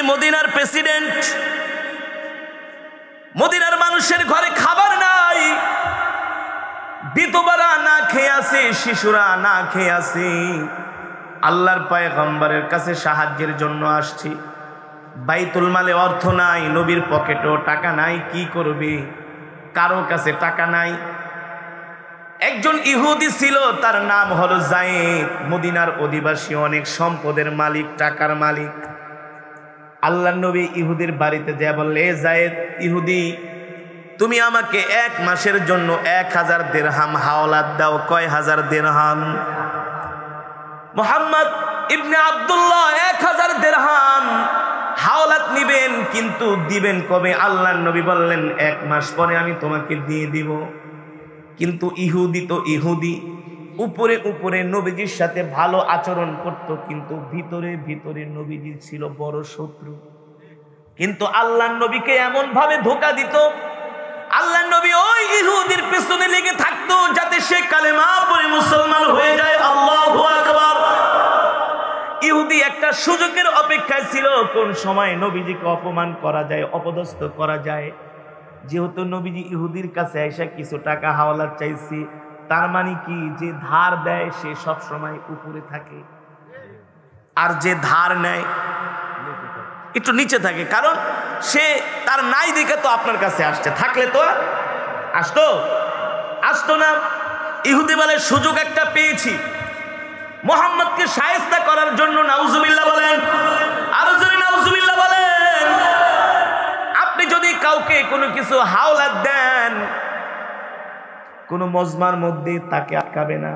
মদিনার প্রেসিডেন্ট, মদিনার মানুষের ঘরে খাবার নাই, বিধবারা না খেয়ে আছে, শিশুরা না খেয়ে আছে। আল্লাহর পয়গম্বরের কাছে সাহায্যের জন্য আসছি। বাইতুল মালে অর্থ নাই, নবীর পকেটেও টাকা নাই, কি করবে? কারো কাছে টাকা নাই। একজন ইহুদি ছিল, তার নাম হলো যায়েদ, মদিনার অধিবাসী, অনেক সম্পদের মালিক, টাকার মালিক। আল্লাহর নবী ইহুদির বাড়িতে যায়, বললে, এ যায়েদ ইহুদি, তুমি আমাকে 1 মাসের জন্য 1000 দিরহাম হাওলাত দাও। কয় হাজার দিরহাম? মুহাম্মদ ইবনে আব্দুল্লাহ 1000 দিরহাম হাওলাত নিবেন, কিন্তু দিবেন কবে? আল্লাহর নবী বললেন 1 মাস পরে আমি তোমাকে দিয়ে দিব। কিন্তু ইহুদি তো ইহুদি, উপরে উপরে নবীজির সাথে ভালো আচরণ করত, কিন্তু ভিতরে ভিতরে নবীজি ছিল বড় শত্রু। কিন্তু আল্লাহর নবীকে এমন ভাবে ধোঁকা দিত, আল্লাহর নবী ওই ইহুদির পেছনে লেগে থাকতো যাতে সে কালেমা পড়ে মুসলমান হয়ে যায়। আল্লাহু আকবার। ইহুদি একটা সুযোগের অপেক্ষায় ছিল, কোন সময় নবীজিকে অপমান করা যায়, অপদস্থ করা যায়। যেহেতু নবীজি ইহুদির কাছে এসে কিছু টাকা হাওলাত চাইছি, তার মানে কি, যে ধার দেয় সে সব সময় উপরে থাকে, আর যে ধার নেয় একটু নিচে থাকে। কারণ সে তার নাই দেখে তো আপনার কাছে আসছে, থাকলে তো আসতো না। ইহুদি বলে, সুযোগ একটা পেয়েছি মুহাম্মদকে শায়েস্তা করার জন্য। নাউজুবিল্লাহ বলেন, আরো জোরে নাউজুবিল্লাহ বলেন। আপনি যদি কাউকে কোনো কিছু হাওলাত দেন, কোনো মজমার মধ্যে তাকে আটকাবে না,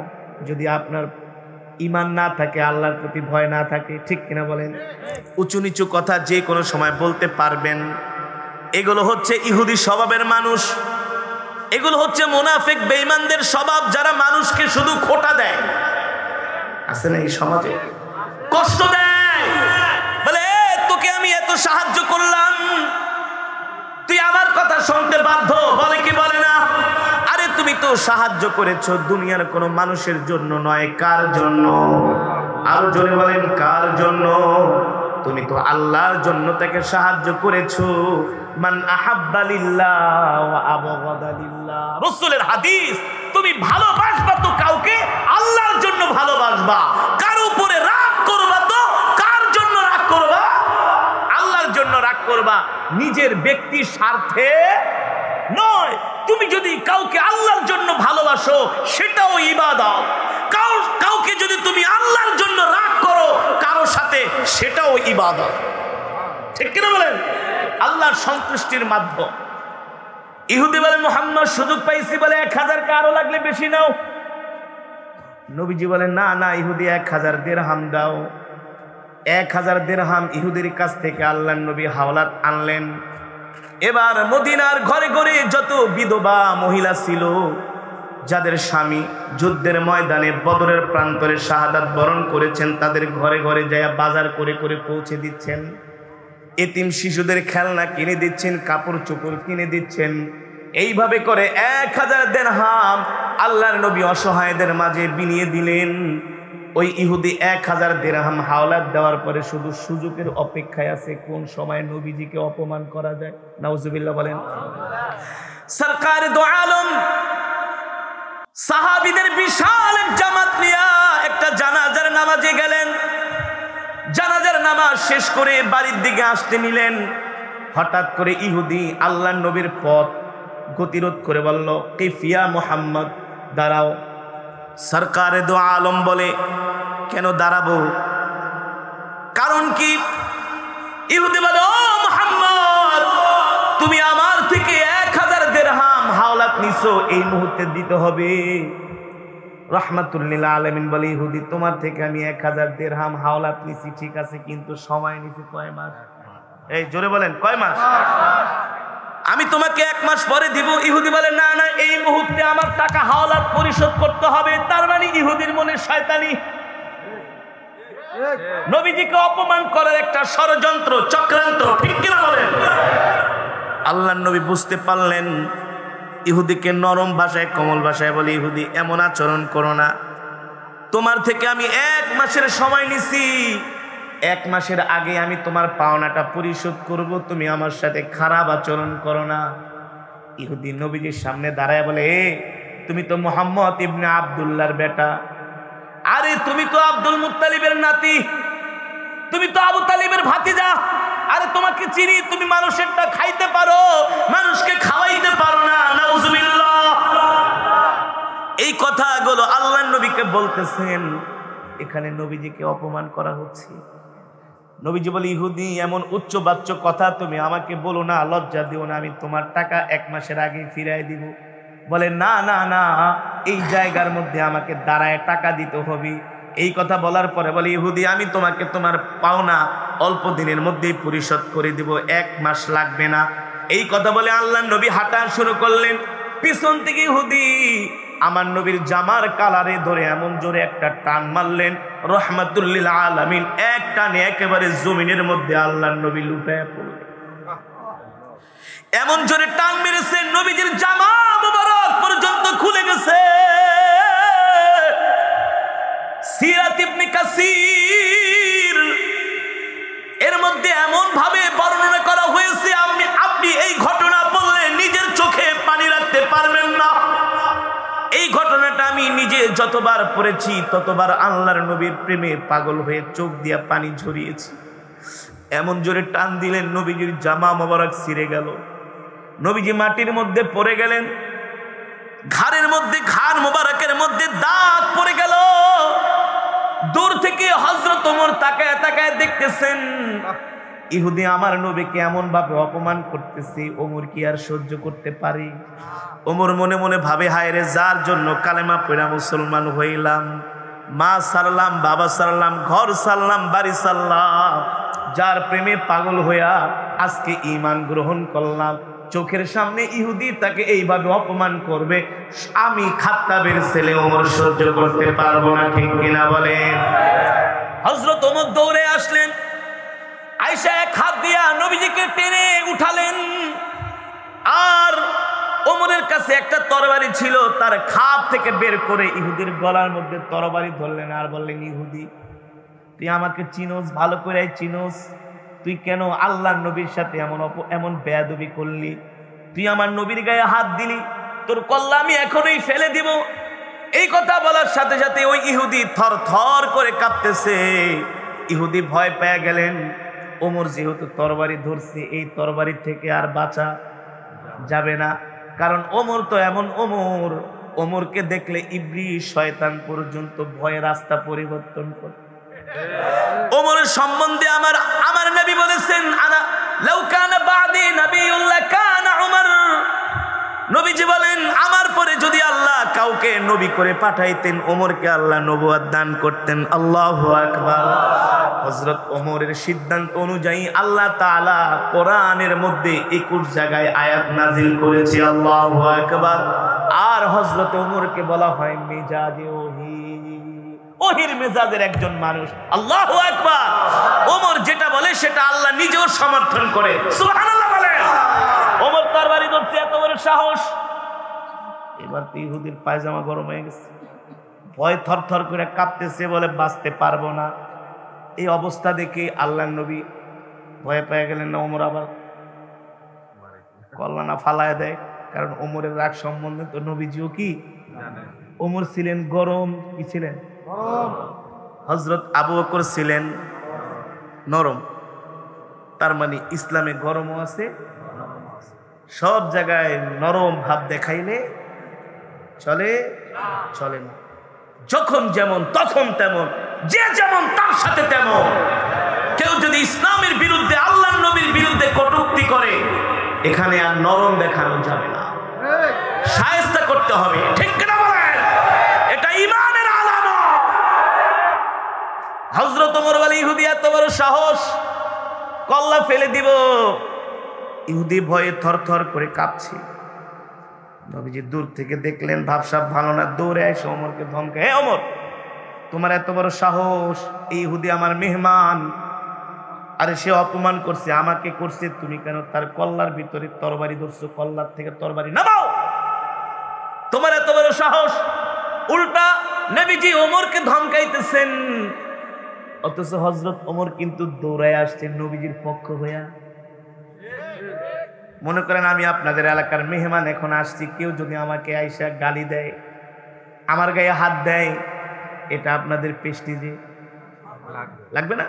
যদি আপনার ঈমান না থাকে, আল্লাহর প্রতি ভয় না থাকে, ঠিক কিনা বলেন? উঁচু নিচু কথা যে কোনো সময় বলতে পারবেন। এগুলো হচ্ছে ইহুদি স্বভাবের মানুষ, এগুলো হচ্ছে মুনাফিক বেঈমানদের স্বভাব, যারা মানুষকে শুধু খোঁটা দেয়। আছে না এই সমাজে? কষ্ট দেয়, বলে, তোকে আমি এত সাহায্য করলাম, তুই আমার কথা শুনতে বাধ্য, বলে কি বলে না? আরে তুমি তো সাহায্য করেছো দুনিয়ার কোনো মানুষের জন্য নয়, কার জন্য? আরো জোরে বলেন, কার জন্য? তুমি তো আল্লাহর জন্য তাকে সাহায্য করেছো। মান আহাব্বা লিল্লাহ ওয়া আবগাদা লিল্লাহ, রাসূলের হাদিস। তুমি ভালোবাসবা তো কাউকে আল্লাহর জন্য ভালোবাসবা, কার উপরে রাগ করবা তো কার জন্য রাগ করবা? আল্লাহর জন্য রাগ করবা, নিজের ব্যক্তির স্বার্থে নয়। তুমি যদি কাউকে আল্লাহর জন্য ভালোবাসো, সেটাও ইবাদত। কাউকে যদি তুমি আল্লাহর জন্য রাগ করো কারো সাথে, সেটাও ইবাদত, ঠিক কিনা বলেন? আল্লাহর সন্তুষ্টির মাধ্যম। ইহুদি বলে, মুহাম্মদ সুযোগ পাইছি বলে 1000, কারো লাগলে বেশি নাও। নবীজি বলেন, না না ইহুদি 1000 দিরহাম দাও। 1000 দিরহাম ইহুদির কাছ থেকে আল্লাহর নবী হাওলাত আনলেন। এবার মদিনার ঘরে ঘরে যত বিধবা মহিলা ছিল, যাদের স্বামী যুদ্ধের ময়দানে বদরের প্রান্তরে শাহাদাত বরণ করেছেন, তাদের ঘরে ঘরে যায় বাজার করে করে পৌঁছে দিচ্ছেন। এতিম শিশুদের খেলনা কিনে দিচ্ছেন, কাপড় চোপড় কিনে দিচ্ছেন। এইভাবে করে 1000 দিরহাম আল্লাহর নবী অসহায়দের মাঝে বিলিয়ে দিলেন। ওই ইহুদি 1000 দিরহাম হাওলাত দেওয়ার পরে শুধু সুযোগের অপেক্ষায় আছে, কোন সময় নবীজিকে অপমান করা যায়। নাউজুবিল্লাহ বলেন। সরকার দো আলম সাহাবীদের বিশাল এক জামাত নিয়ে একটা জানাজার নামাজে গেলেন। জানাজার নামাজ শেষ করে বাড়ির দিকে আসতে নিলেন, হঠাৎ করে ইহুদি আল্লাহর নবীর পথ গতিরোধ করে বলল, কিফিয়া মুহাম্মদ, দাঁড়াও। সরকারে দো আলম বলে, কেন দাঁড়াবো, কারণ কি? ইহুদি বলে, ও মুহাম্মদ, তুমি আমার থেকে 1000 দিরহাম হাওলাত নিছো, এই মুহূর্তে দিতে হবে। রাহমাতুল লিল আলামিন বলে, ইহুদি তোমার থেকে আমি 1000 দিরহাম হাওলাত নিছি, ঠিক আছে, কিন্তু সময় নিছি কয় মাস? এই জোরে বলেন, কয় মাস? আমি তোমাকে 1 মাস পরে দিব। ইহুদি বলে, না না, এই মুহূর্তে আমার টাকা হাওলাত পরিশোধ করতে হবে। তার মানে ইহুদির মনে শয়তানি, নবীজিকে অপমান করার একটা ষড়যন্ত্র, চক্রান্ত, ঠিক কিনা বলেন? আল্লাহর নবী বুঝতে পারলেন। ইহুদিকে নরম ভাষায়, কোমল ভাষায় বলে, ইহুদি এমন আচরণ করো না, তোমার থেকে আমি 1 মাসের সময় নিছি, 1 মাসের আগে আমি তোমার পাওনাটা পরিশোধ করব, তুমি আমার সাথে খারাপ আচরণ করো না। ইহুদি নবীজির সামনে দাঁড়ায় বলে, তুমি তো মুহাম্মদ ইবনে আব্দুল্লাহর বেটা, আরে তুমি তো আব্দুল মুত্তালিবের নাতি, তুমি তো আবু তালিবের ভাতিজা, আরে তোমাকে চিনি, তুমি মানুষেরটা খাইতে পারো, মানুষকে খাওয়াইতে পারো না। নাউজুবিল্লাহ। এই কথাগুলো আল্লাহর নবীকে বলতেছেন, এখানে নবীজিকে অপমান করা হচ্ছে। নবীজি বলে, ইহুদি এমন উচ্চবাচ্য কথা তুমি আমাকে বলো না, লজ্জা দিও না, আমি তোমার টাকা 1 মাসের আগে ফিরাই দিব। বলে, না না না, এই জায়গার মধ্যে আমাকে দাঁড়ায় টাকা দিতে হবে। এই কথা বলার পরে বলে, ইহুদি আমি তোমাকে তোমার পাওনা অল্প দিনের মধ্যেই পরিশোধ করে দিব, 1 মাস লাগবে না। এই কথা বলে আল্লাহর নবী হাঁটা শুরু করলেন। পিছন থেকে ইহুদি আমার নবীর জামার কালারে ধরে এমন জোরে একটা টান মারলেন, রহমাতুল লিল আলামিন এক টানে একেবারে জমিনের মধ্যে আল্লাহর নবী লুটায় পড়লেন। এমন জোরে টান মেরেছে, নবীজির জামা মুবারক পর্যন্ত খুলে গেছে। সিরাত ইবনে কাসির এর মধ্যে এমন ভাবে বর্ণনা করা হয়েছে, আপনি এই ঘটনা বললে নিজের চোখে পানি রাখতে পারবেন না। এই ঘটনাটা আমি নিজে যতবার পড়েছি ততবার আল্লাহর নবীর প্রেমে পাগল হয়ে চোখ দিয়া পানি ঝরিয়েছি। এমন জোরে টান দিলেন, নবীজির জামা মোবারক ছিঁড়ে গেল। নবীজি মাটির মধ্যে পড়ে গেলেন, ঘাড়ের মধ্যে, ঘাড় মোবারকের মধ্যে দাগ পড়ে গেল। দূর থেকে হযরত ওমর তাকায় তাকায় দেখতেছেন, ইহুদি আমার নবীকে এমন ভাবে অপমান করতেছে, ওমর কি আর সহ্য করতে পারে? ওমর মনে মনে ভাবে, হায় রে, যার জন্য কালেমা পড়া মুসলমান হইলাম, মা সারলাম, বাবা সারলাম, ঘর সারলাম, বাড়ি সারলাম, যার প্রেমে পাগল হইয়া আজকে ঈমান গ্রহণ করলাম, চোখের সামনে ইহুদি তাকে এইভাবে অপমান করবে, আমি খাত্তাবের ছেলে ওমর সহ্য করতে পারবো না। ঠিক কিনা বলেন? হযরত ওমর দৌড়ে আসলেন, আয়েশা এক হাত দিয়া নবীজিকে টেনে উঠালেন। আর ওমরের কাছে একটা তরবারি ছিল, তার খাপ থেকে বের করে ইহুদির গলার মধ্যে তরবারি ধরলেন আর বললেন, ইহুদি তুই আমাকে চিনোস, ভালো করে চিনোস, তুই কেন আল্লাহর নবীর সাথে এমন বেয়াদবি করলি? তুই আমার নবীর গায়ে হাত দিলি, তোর কল্লা আমি এখনই ফেলে দিব। এই কথা বলার সাথে সাথে ওই ইহুদি থর থর করে কাঁপতেছে। ইহুদি ভয় পেয়ে গেলেন, ওমর যেহেতু তরবারি ধরছে, এই তরবারি থেকে আর বাঁচা যাবে না, কারণ ওমর তো এমন ওমর, ওমরকে দেখলে ইবলিস শয়তান পর্যন্ত ভয়ে রাস্তা পরিবর্তন করে। ওমরের সম্বন্ধে আমার নবী বলেছেন, আনা লাউ কানা বাদি নবিয়ুল্লাহ কানা ওমর। নবীজি বলেন, আমার পরে যদি আল্লাহ কাউকে নবী করে পাঠাইতেন, ওমরকে আল্লাহ নবুয়ত দান করতেন। আল্লাহু আকবার। হযরত ওমরের সিদ্ধান্ত অনুযায়ী আল্লাহ তাআলা কোরআনের মধ্যে 21 জায়গায় আয়াত নাজিল করেছে। আল্লাহু আকবার। আর হযরত ওমরকে বলা হয় মেজাজে ওহী, ওহির মেজাজের একজন মানুষ। আল্লাহু আকবার। ওমর যেটা বলে সেটা আল্লাহ নিজেও সমর্থন করে। সুবহানাল্লাহ বলেন। ওমর তরবারি ধরছে, এত বড় সাহস। এবার তো ইহুদির পায়জামা গরম হয়ে গেছে, ভয় থরথর করে কাঁপতেছে, বলে বাঁচতে পারবো না। এই অবস্থা দেখে আল্লাহর নবী ভয় পেয়ে গেলেন না, ওমর আবার কল্লা না ফালায় দেয়, কারণ ওমরের রাগ সম্বন্ধে তো নবীজিও কি ওমর ছিলেন গরম, কি ছিলেন? হযরত আবু বকর ছিলেন নরম। তার মানে ইসলামে গরমও আছে, সব জায়গায় নরম ভাব দেখাইলে চলে, চলে না। যখন যেমন তখন তেমন, যে যেমন তার সাথে তেমন। কেউ যদি ইসলামের বিরুদ্ধে, আল্লাহর নবীর বিরুদ্ধে কটূক্তি করে, এখানে আর নরম দেখানো যাবে না, শায়েস্তা করতে হবে। ঠিক কিনা বলেন? এটা ঈমানের আলামত। হযরত ওমর বলে, ইহুদি এত বড় সাহস, কল্লা ফেলে দিব। ইহুদি ভয়ে থরথর করে কাঁপছে। নবীজি দূর থেকে দেখলেন ভাবসাব ভালো না, দৌড়ে এসে ওমরকে ধমকে, হে ওমর, তোমার এত বড় সাহস, এই ইহুদি আমার মেহমান, আরে সে অপমান করছে, আমাকে করছে, তুমি কেন তার কল্লার ভিতরে তরবারি ধরছো? কল্লার থেকে তরবারি নামাও, তোমার এত বড় সাহস। উল্টা নবীজি ওমরকে ধমকাইতেছেন, অথচ হযরত ওমর কিন্তু দৌড়ায় আসছেন নবীজির পক্ষ হইয়া। মনে করেন আমি আপনাদের এলাকার মেহমান, এখন আসছি, কেউ যদি আমাকে আইসা গালি দেয়, আমার গায়ে হাত দেয়, এটা আপনাদের প্রেস্টিজে লাগবে না?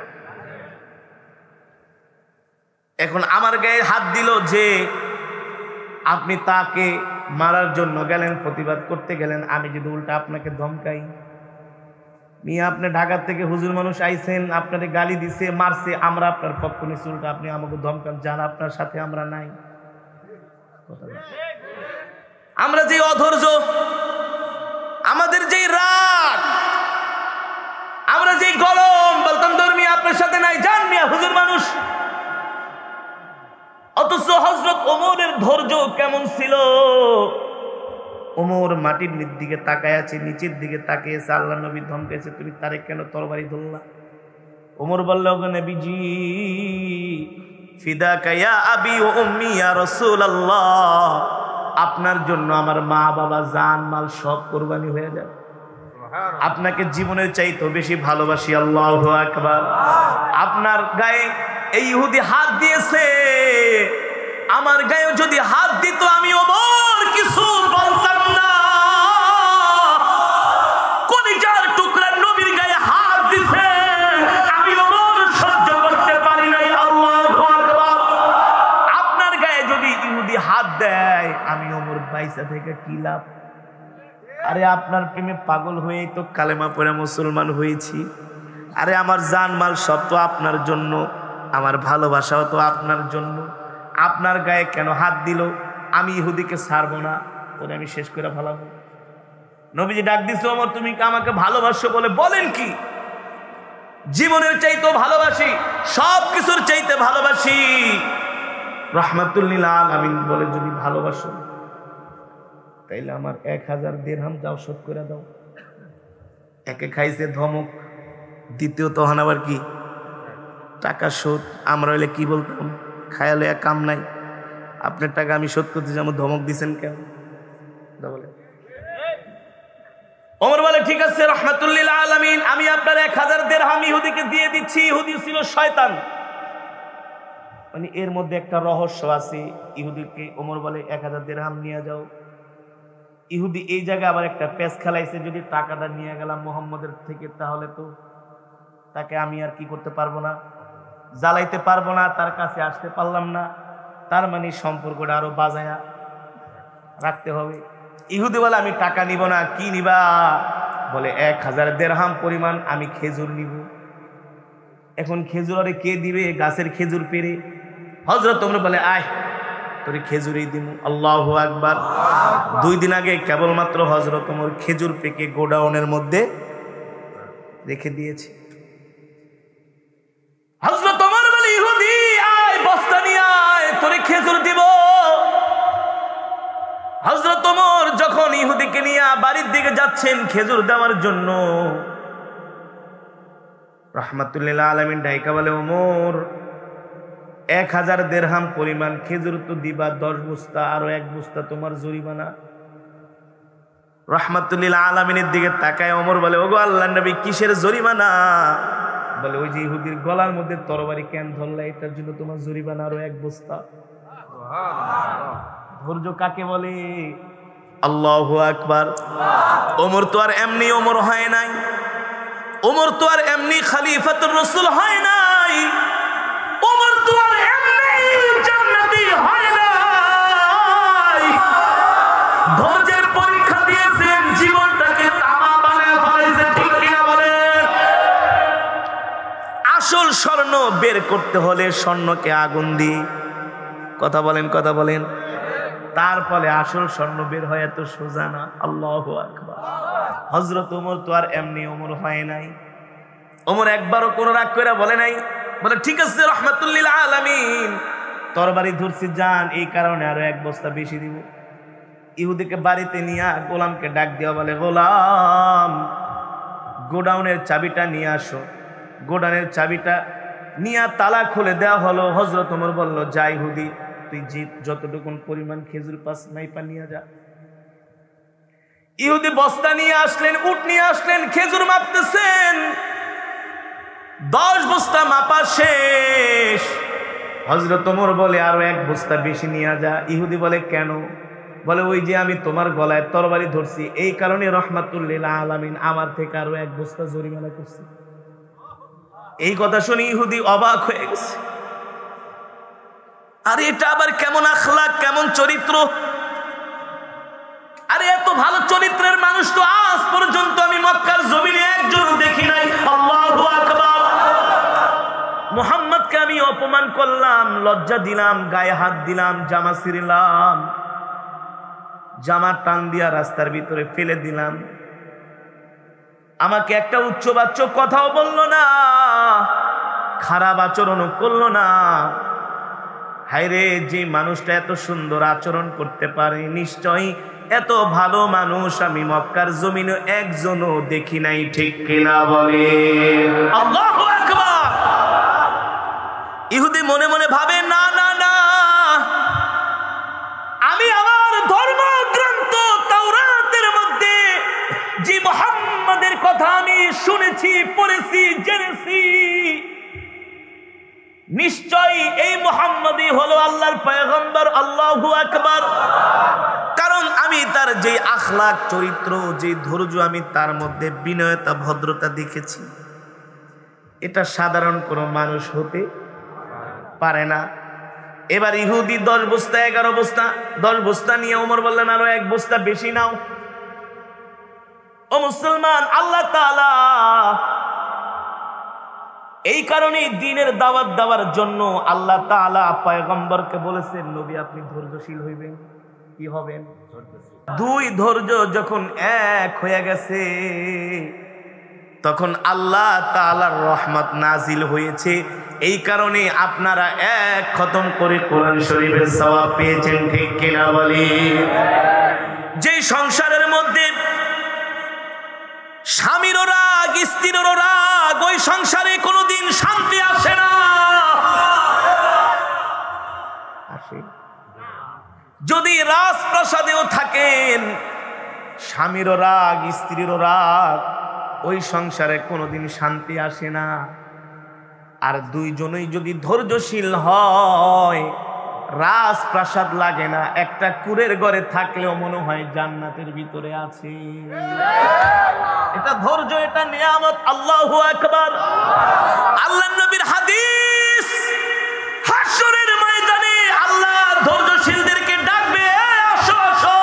এখন আমার গায়ে হাত দিল যে আপনি তাকে মারার জন্য গেলেন, প্রতিবাদ করতে গেলেন, আমি যদি উল্টা আপনাকে ধমকাই, নিয়ে আপনি ঢাকা থেকে হুজুর মানুষ আইছেন, আপনারে গালি দিছে, মারছে, আমরা আপনার পক্ষ নিচ্ছি, উল্টা আপনি আমাকে ধমকান, যান আপনার সাথে আমরা নাই। আমরা যে অধৈর্য, আমাদের যেই রাগ, আমরা যেই গরম, বলতাম ধর্মী আপনার সাথে নাই, যান মিয়া হুজুর মানুষ। অথচ হযরত ওমরের ধৈর্য কেমন ছিল! ওমর মাটির দিকে তাকায় আছে, নিচের দিকে তাকিয়েছে, আল্লাহ নবী ধমকেছে, তুমি তারে কেন তরবারি ধরলা? ওমর বলল, ওগো নবীজি, ফিদাকা ইয়া আবি ওয়া উম্মি ইয়া রাসূলুল্লাহ, আপনার জন্য আমার মা বাবা জান মাল সব কুরবানি হয়ে যায়, আপনাকে জীবনের চাইতেও বেশি ভালোবাসি। আল্লাহু আকবার। আপনার গায়ে এই ইহুদি হাত দিয়েছে, আমার গায়ে যদি হাত দিত আমি ওমর কিছু বলতাম না। কলিজার টুকরা নবীর গায়ে হাত দিছে, আমি ওমর সহ্য করতে পারি নাই। আল্লাহু আকবার। আপনার গায়ে যদি ইহুদি হাত দেয়, আমি ওমর বাইসা থেকে কি লাভ? আরে আপনার প্রেমে পাগল হয়েই তো কালেমা পড়ে মুসলমান হয়েছি। আরে আমার জান মাল সব তো আপনার জন্য, আমার ভালোবাসাও তো আপনার জন্য। আপনার গায়ে কেন হাত দিল? আমি ইহুদিকে ছাড়বো না, ওরে আমি শেষ করে ফেলাবো। নবীজি ডাক দিছে, ওমর তুমি আমাকে ভালোবাসো বলে বলেন কি? জীবনের চাইতেও ভালোবাসি, সব কিছুর চাইতে ভালোবাসি। রাহমাতুল লিল আলামিন বলে, যদি ভালোবাসো তাইলে আমার 1000 দিরহাম যাও শোধ করে দাও। একে খাইছে ধমক, দ্বিতীয় তখন আবার কি টাকা শোধ। আমরা হইলে কি বলতাম? খায়ালে কাম নাই, আপনার টাকা আমি শোধ করতে যাবো, ধমক দিছেন কেন? বলে ওমর বলে, ঠিক আছে রাহমাতুল লিল আলামিন, আমি আপনার 1000 দিরহাম ইহুদিকে দিয়ে দিচ্ছি। ইহুদি ছিল শয়তান, মানে এর মধ্যে একটা রহস্য আছে। ইহুদিকে ওমর বলে 1000 দিরহাম নিয়ে যাও। ইহুদি এই জায়গায় আবার একটা পেস খেলাইছে, যদি টাকাটা নিয়ে গেলাম মুহাম্মদের থেকে, তাহলে তো তাকে আমি আর কি করতে পারবো না, জ্বালাইতে পারবো না, তার কাছে আসতে পারলাম না, তার মানে সম্পর্কটা আরো বাজায়া রাখতে হবে। ইহুদি বলে, আমি টাকা নিব না। কি নিবা? বলে 1000 দিরহাম পরিমাণ আমি খেজুর নিব। এখন খেজুর আরে কে দিবে? গাছের খেজুর পেরে। হযরত ওমর বলে, আয় তোরে খেজুরই দিব। আল্লাহু আকবার। 2 দিন আগে কেবলমাত্র হযরত ওমর খেজুর পেকে গোডাউনের মধ্যে রেখে দিয়েছে। হযরত ওমর বলে, ইহুদি আয়, বস্তা নিয়ে আয়, তোরে খেজুর দিব। হযরত ওমর যখন ইহুদিকে নিয়ে বাড়ির দিকে যাচ্ছেন খেজুর দেওয়ার জন্য, রাহমাতুল লিল আলামিন ডাইকা বলে, ওমর 1000 দিরহাম পরিমাণ খেজুর তো দিবা, 10 বস্তা, আরো 1 বস্তা তোমার জরিমানা। রাহমাতুল লিল আলামিনের দিকে তাকায় ওমর বলে, ওগো আল্লাহর নবী, কিসের জরিমানা? বলে, ওই যে ইহুদির গলার মধ্যে তরবারি কেন ধরলা, এটার জন্য তোমার জরিমানা আরো 1 বস্তা। ধৈর্য কাকে বলে? আল্লাহু আকবার। ওমর তো আর এমনি ওমর হয় নাই, ওমর তো আর এমনি খলিফাতুর রাসূল হয় নাই, ওমর তো আর এমনি জান্নাতি হয় নাই। ধৈর্যের পরীক্ষা দিয়েছেন, জীবনটাকে তামা বানায় ফেলেছে। ঠিক কিনা বলেন? আসল স্বর্ণ বের করতে হলে স্বর্ণকে আগুন দিয়ে, কথা বলেন, কথা বলেন, তারপরে আসল স্বর্ণ বের হয়, এত সোজা না। আল্লাহু আকবার। হযরত ওমর তো আর এমনি ওমর হয় নাই। ওমর একবারও কোনো রাগ করে বলে নাই, বলে ঠিক আছে রাহমাতুল লিল আলামিন, তরবারি ধরছি যান, এই কারণে আরো 1 বস্তা বেশি দিব। ইহুদিকে বাড়িতে নিয়ে গোলামকে ডাক দেওয়া, বলে, গোলাম গোডাউনের চাবিটা নিয়ে আসো। গোডাউনের চাবিটা নিয়ে তালা খুলে দেওয়া হলো। হযরত ওমর বলল, যা ইহুদি, তুই যতটুকুন পরিমাণ খেজুর পাস নাইপা নিয়ে যা। ইহুদি বস্তা নিয়ে আসলেন, উট নিয়ে আসলেন, খেজুর মাপতেছেন। 10 বস্তা মাপা শেষ। হযরত ওমর বলে আরো 1 বস্তা বেশি নিয়ে যা। ইহুদি বলে কেন? বলে ওই যে আমি তোমার গলায় তরবারি ধরছি, এই কারণে রহমাতুল লিল আলামিন আমার থেকে আরো 1 বস্তা জরিমানা করছে। এই কথা শুনে ইহুদি অবাক হয়ে গেছে। আরে এটা আবার কেমন আখলাক, কেমন চরিত্র! আরে এত ভালো চরিত্রের মানুষ তো আজ পর্যন্ত আমি মক্কার জমিনে একজন দেখি নাই। আল্লাহু আকবার। মুহাম্মদকে আমি অপমান করলাম, লজ্জা দিলাম, গায়ে হাত দিলাম, জামা ছিঁড়লাম, জামা টান দিয়া রাস্তার ভিতরে ফেলে দিলাম। আমাকে একটা উচ্চবাচ্য কথাও বললো না, খারাপ আচরণও করলো না। হায়রে, যে মানুষটা এত সুন্দর আচরণ করতে পারে, নিশ্চয়ই এত ভালো মানুষ আমি মক্কার জমিনে একজনও দেখি নাই। ঠিক কিনা বলে? আল্লাহু আকবার। ইহুদি মনে মনে ভাবে, না না না, আমি আমার ধর্মগ্রন্থ তাওরাতের মধ্যে যে মুহাম্মাদের কথা আমি শুনেছি, পড়েছি, জেনেছি, নিশ্চয়ই এই মুহাম্মদই হলো আল্লাহর পয়গম্বর। আল্লাহু আকবার। কারণ আমি তার যে আখলাক, চরিত্র, যে ধৈর্য, আমি তার মধ্যে বিনয়তা, ভদ্রতা দেখেছি, এটা সাধারণ কোনো মানুষ হতে পারে না। এবার ইহুদি 10 বস্তা 11 বস্তা 10 বস্তা নিয়ে ওমর বললেন আরো 1 বস্তা বেশি নাও। ও মুসলমান, আল্লাহ তাআলা এই কারণে দ্বীনের দাওয়াত দেওয়ার জন্য আল্লাহ তাআলা পয়গম্বরকে বলেছেন, নবী আপনি ধৈর্যশীল হইবেন। কি হবেন? 2 ধৈর্য যখন এক হয়ে গেছে, তখন আল্লাহ তাআলার রহমত নাজিল হয়েছে। এই কারণে আপনারা 1 খতম করে কোরআন শরীফের সওয়াব পেয়েছেন। ঠিক কিনা বলি? যে সংসারের মধ্যে স্বামীরও রাগ, স্ত্রীরও রাগ, ওই সংসারে কোনোদিন শান্তি আসে না। যদি রাজপ্রাসাদেও থাকেন, স্বামীরও রাগ, স্ত্রীরও রাগ, ওই সংসারে কোনোদিন শান্তি আসে না। আর 2 জনই যদি ধৈর্যশীল হয়, রাজপ্রাসাদ লাগে না, একটা কুঁড়ের ঘরে থাকলেও মনে হয় জান্নাতের ভিতরে আছে। এটা ধৈর্য, এটা নিয়ামত। আল্লাহু আকবার। আল্লাহর নবীর হাদিস, হাশরের ময়দানে আল্লাহ ধৈর্যশীলদেরকে ডাকবে, আসো আসো,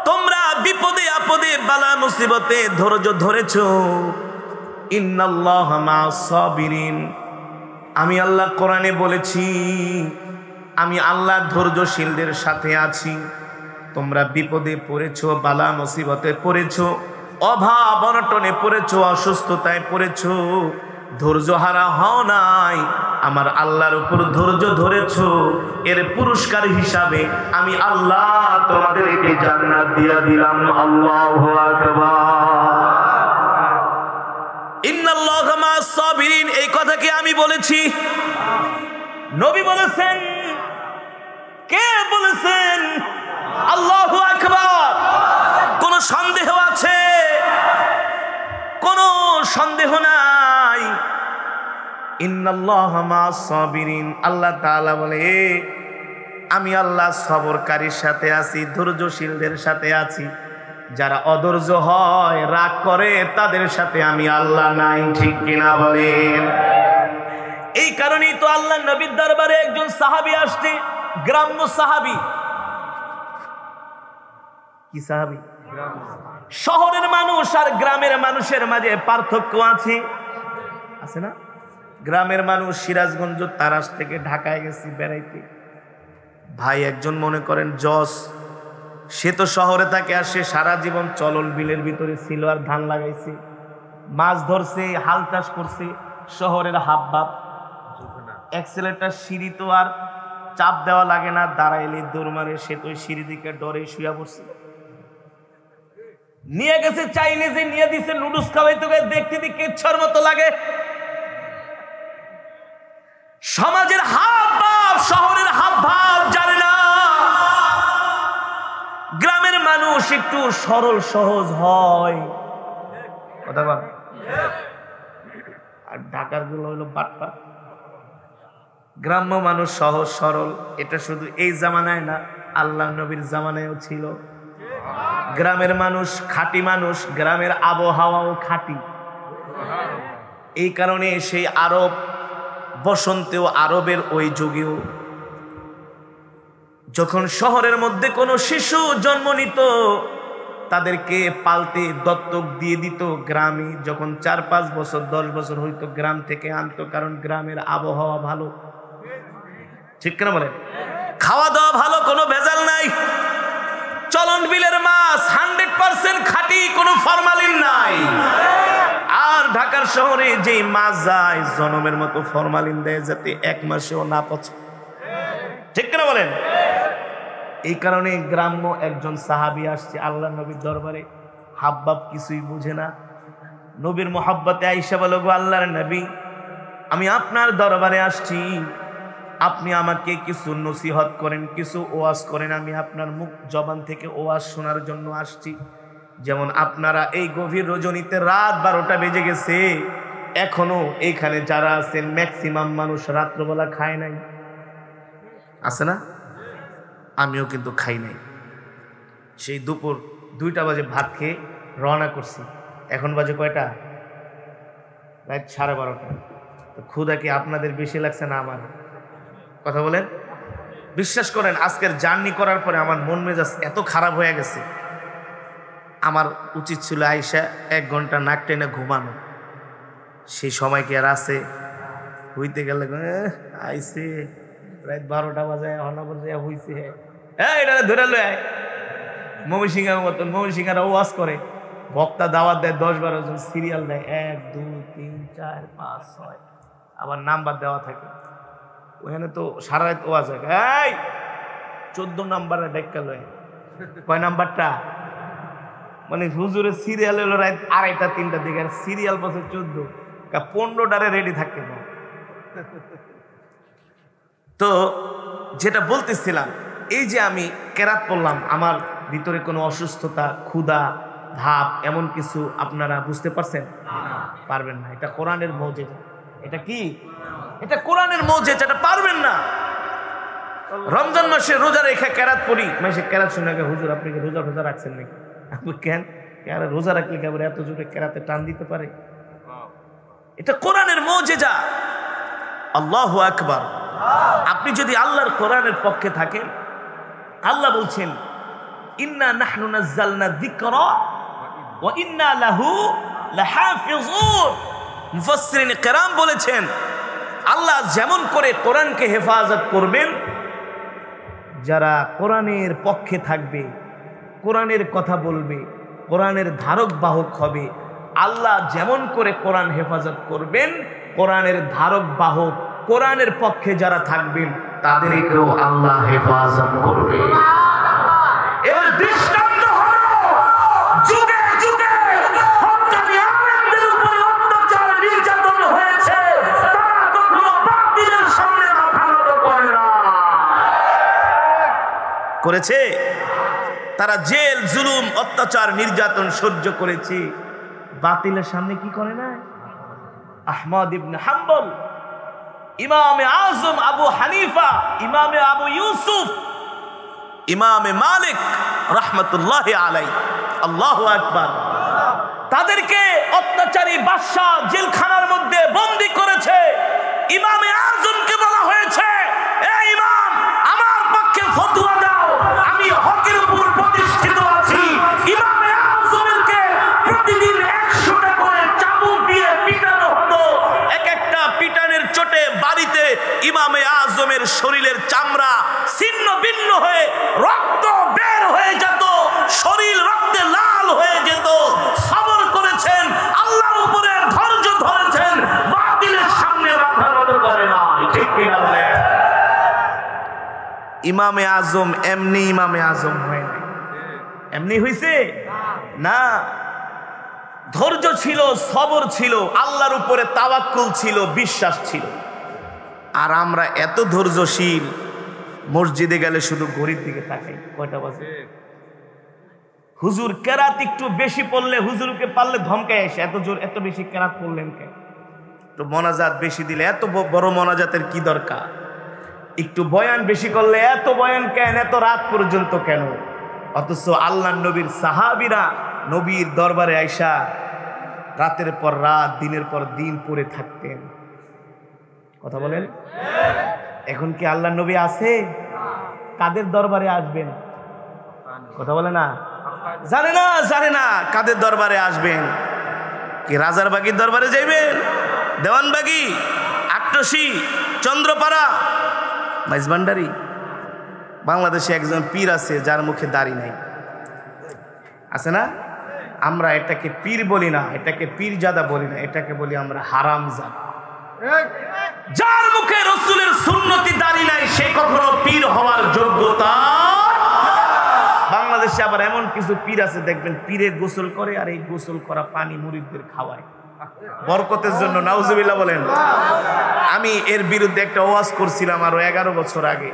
তোমরা বিপদে আপদে বালা মুসিবতে ধৈর্য ধরেছো, ইন্নাল্লাহা মা'আস সাবিরিন। আমি আল্লাহ কোরআনে বলেছি, আমি আল্লাহ ধৈর্যশীলদের সাথে আছি। তোমরা বিপদে পড়েছো, বালা মুসিবতে পড়েছো, অভাব অনটনে পড়েছো, অসুস্থতায় পড়েছো, ধৈর্য হারা হও নাই, আমার আল্লাহর উপর ধৈর্য ধরেছো, এর পুরস্কার হিসাবে আমি আল্লাহ তোমাদেরকে জান্নাত দিয়ে দিলাম। আল্লাহু আকবার। ইন্নাল্লাহা মা'আস সাবিরিন, এই কথা কি আমি বলেছি? নবী বলেছেন। কে বলেছেন? আল্লাহু আকবার। কোন সন্দেহ আছে? কোন সন্দেহ নাই। ইন্নাল্লাহা মা'আস সাবিরিন, আল্লাহ তাআলা বলে আমি আল্লাহ সবরকারীর সাথে আছি, ধৈর্যশীলদের সাথে আছি। যারা অধৈর্য হয়, রাগ করে, তাদের সাথে আমি আল্লাহ নাই। ঠিক কিনা বলেন? এই কারণেই তো আল্লাহ নবীর দরবারে একজন সাহাবী আসছে, গ্রাম্য সাহাবী। কি সাহাবী? শহরের মানুষ আর গ্রামের মানুষের মাঝে পার্থক্য আছে, আছে না? গ্রামের মানুষ সিরাজগঞ্জ, তারাস থেকে ঢাকায় গেছি বেড়াইতে। ভাই একজন মনে করেন জজ, সে তো শহরে থাকে, আর সে সারা জীবন চলল বিলের ভিতরে ছিল, আর ধান লাগাইছে, মাছ ধরছে, হাল চাষ করছে। শহরের হাব ভাব, এক্সেলেটার সিঁড়ি তো আর চাপ দেওয়া লাগে না, দাঁড়াইলে দৌড় মারে, সে তো সিঁড়ি দিকে ডরে শুয়ে পড়ছে। নিয়ে গেছে চাইনিজে, নিয়ে দিছে নুডলস খাওয়াইতে, দেখতে দেখতে কেচ্ছার মতো লাগে। সমাজের হাব ভাব, শহরের হাব ভাব জানে না। গ্রামের মানুষ একটু সরল সহজ হয়। কথা বল। আর ঢাকার গুলো হলো বাটপার। গ্রাম্য মানুষ সহজ সরল, এটা শুধু এই জামানায় না, আল্লাহ নবীর জামানায়ও ছিল। গ্রামের মানুষ খাঁটি মানুষ, গ্রামের আবহাওয়াও খাঁটি। এই কারণে সেই আরব বসন্তেও, আরবের ওই যুগেও যখন শহরের মধ্যে কোনো শিশু জন্ম নিত তাদেরকে পালতে দত্তক দিয়ে দিত। গ্রামে যখন 4-5 বছর 10 বছর হইতো গ্রাম থেকে আনতো, কারণ গ্রামের আবহাওয়া ভালো, ঠিক কেন বলেন? খাওয়া দাওয়া ভালো, কোনো ভেজাল নাই, চলন বিলের মাছ 100% খাঁটি, কোনো ফরমালিন নাই। আর ঢাকার শহরে যেই মাছ যায় জনমের মতো ফরমালিন দেয় যাতে 1 মাসেও না পচে, ঠিক কেন বলেন? এই কারণে গ্রাম্য একজন সাহাবী আসছে আল্লাহ নবীর দরবারে, হাব্বাব কিছুই বুঝে না, নবীর মোহাব্বতে আয়েশা বলে, গো আল্লাহর নবী, আমি আপনার দরবারে আসছি, আপনি আমাকে কিছু নসিহত করেন, কিছু ওয়াজ করেন, আমি আপনার মুখ জবান থেকে ওয়াজ শোনার জন্য আসছি। যেমন আপনারা এই গভীর রজনীতে রাত 12টা বেজে গেছে, এখনো এইখানে যারা আছেন ম্যাক্সিমাম মানুষ রাত্রবেলা খায় নাই, আছে না? আমিও কিন্তু খাই নাই, সেই দুপুর 2টা বাজে ভাত খেয়ে রওনা করছি, এখন বাজে কয়টা? রাত 12:30। ক্ষুধা কি আপনাদের বেশি লাগছে না আমার? কথা বলেন। বিশ্বাস করেন আজকের জার্নি করার পরে আমার মন মেজাজ এত খারাপ হয়ে গেছে, আমার উচিত ছিল আইসা 1 ঘন্টা নাক টেনে ঘুমানো, সেই সময় কি আর আছে? হইতে গেলে আইসে রাত 12টা বাজে, অনাবর যায় হইছে, এটা ধরে লয় ময়মনসিংহের মতন। ময়মনসিংহের ওয়াজ করে, বক্তা দাওয়াত দেয় 10-12 জন, সিরিয়াল দেয় 1 2 3 4 5 6, আবার নাম্বার দেওয়া থাকে। ওখানে তো সারা রাত ওয়াজ হয়, এই 14 নাম্বারে ডেক্কা লয়, কয় নাম্বারটা? মানে হুজুরের সিরিয়াল হলো রাত 2:30 3টার দিকে, আর সিরিয়াল বছর 14, 15টারে রেডি থাকতে না। তো যেটা বলতেছিলাম, এই যে আমি কেরাত পড়লাম, আমার ভিতরে কোনো অসুস্থতা, ক্ষুধা, ভাব এমন কিছু আপনারা বুঝতে পারছেন? পারবেন না। এটা কোরআনের মুজিজা। এটা কি? এটা কোরআনের মুজিজা, এটা পারবেন না। রমজান মাসে রোজা রেখে কেরাত পড়ি, মাসে কেরাত শুনে আগে, হুজুর আপনি কি রোজা রোজা রাখছেন নাকি? আমি কেন রোজা রাখলে কেবল এত জোরে কেরাতে টান দিতে পারে? এটা কোরআনের মুজিজা। আল্লাহু আকবার। আপনি যদি আল্লাহর কোরআনের পক্ষে থাকেন, আল্লাহ বলছেন ইন্না নাহনু নাযালনা যিকরা ওয়া ইন্না লাহু লাহাফিজুন। মুফাসসিরিন কিরাম বলেছেন আল্লাহ যেমন করে কোরআনকে হেফাজত করবেন, যারা কোরআনের পক্ষে থাকবে, কোরআনের কথা বলবে, কোরআনের ধারক বাহক হবে, আল্লাহ যেমন করে কোরআন হেফাজত করবেন, কোরআনের ধারক বাহক, কোরআনের পক্ষে যারা থাকবেন তাদেরকেও আল্লাহ হেফাজত করবে। এর দৃষ্টান্ত হলো যুগে যুগে হক্কানি আলেমদের উপরে অত্যাচার নির্যাতন হয়েছে, তারা কখনো বাতিলের সামনে মাথা নত করে না। করেছে? তারা জেল, জুলুম, অত্যাচার, নির্যাতন সহ্য করেছে, বাতিলের সামনে কি করে না? আহমদ ইবনে হাম্বল, ইমামে আজম আবু হানিফা, ইমামে আবু ইউসুফ, ইমামে মালিক রাহমাতুল্লাহি আলাইহি, আল্লাহু আকবার, তাদেরকে অত্যাচারী বাদশা জেলখানার মধ্যে বন্দী করেছে। ইমামে আজমকে বলা হয়েছে, এই ইমাম আমার পক্ষে ফতোয়া দাও, আমি হকের উপর প্রতিষ্ঠিত আছি। ইমামে আজমকে প্রতিদিন 100টা করে চাবুক দিয়ে পিটানো হতো। এক একটা পিটানের চোটে বাড়িতে ইমামে আজমের শরীরের চামড়া ছিন্ন ভিন্ন হয়ে রক্ত বের হয়ে যেত, শরীর রক্তে লাল হয়ে যেত। সবর করেছেন, আল্লাহর উপরে ধৈর্য ধরেছেন, বাতিলের সামনে মাথা নত করে না। ঠিক কি না বলেন? ইমামে আজম এমনি ইমামে আজম হয় না, এমনি হইছে না। ধৈর্য ছিল, সবর ছিল, আল্লাহর উপরে তাওয়াক্কুল ছিল, বিশ্বাস ছিল। আর আমরা এত ধৈর্যশীল, মসজিদে গেলে শুধু ঘড়ির দিকে তাকাই, কয়টা বাজে। হুজুর কেরাত একটু বেশি পড়লে, হুজুরকে পারলে ধমকায় এসে, এত জোর এত বেশি কেরাত পড়লেন কেন? একটু মোনাজাত বেশি দিলে এত বড় মোনাজাতের কি দরকার? একটু বয়ান বেশি করলে এত বয়ান কেন, এত রাত পর্যন্ত কেন? অথচ আল্লাহ নবীর সাহাবীরা নবীর দরবারে আইসা রাতের পর রাত দিনের পর দিন পড়ে থাকতেন। কথা বলেন, এখন কি আল্লাহ নবী আছে? কাদের দরবারে আসবেন? কথা বলে না, জানে না কাদের দরবারে আসবেন। কি রাজারবাগির দরবারে যাইবেন? দেওয়ানবাগি, আট্টসি, চন্দ্রপাড়া, মাইজভান্ডারি? বাংলাদেশে একজন পীর আছে যার মুখে দাড়ি নাই, আছে না? আমরা এটাকে পীর বলি না, এটাকে পীরজাদা বলি না, এটাকে বলি আমরা হারামজাদা। যার মুখে রাসূলের সুন্নতি দাড়ি নাই সে কখনো পীর হওয়ার যোগ্যতা। বাংলাদেশে আবার এমন কিছু পীর আছে দেখবেন পীরে গোসল করে আর এই গোসল করা পানি মুরিদদের খাওয়ায় বরকতের জন্য। নাউজুবিল্লাহ বলেন। আমি এর বিরুদ্ধে একটা ওয়াজ করছিলাম আরো 11 বছর আগে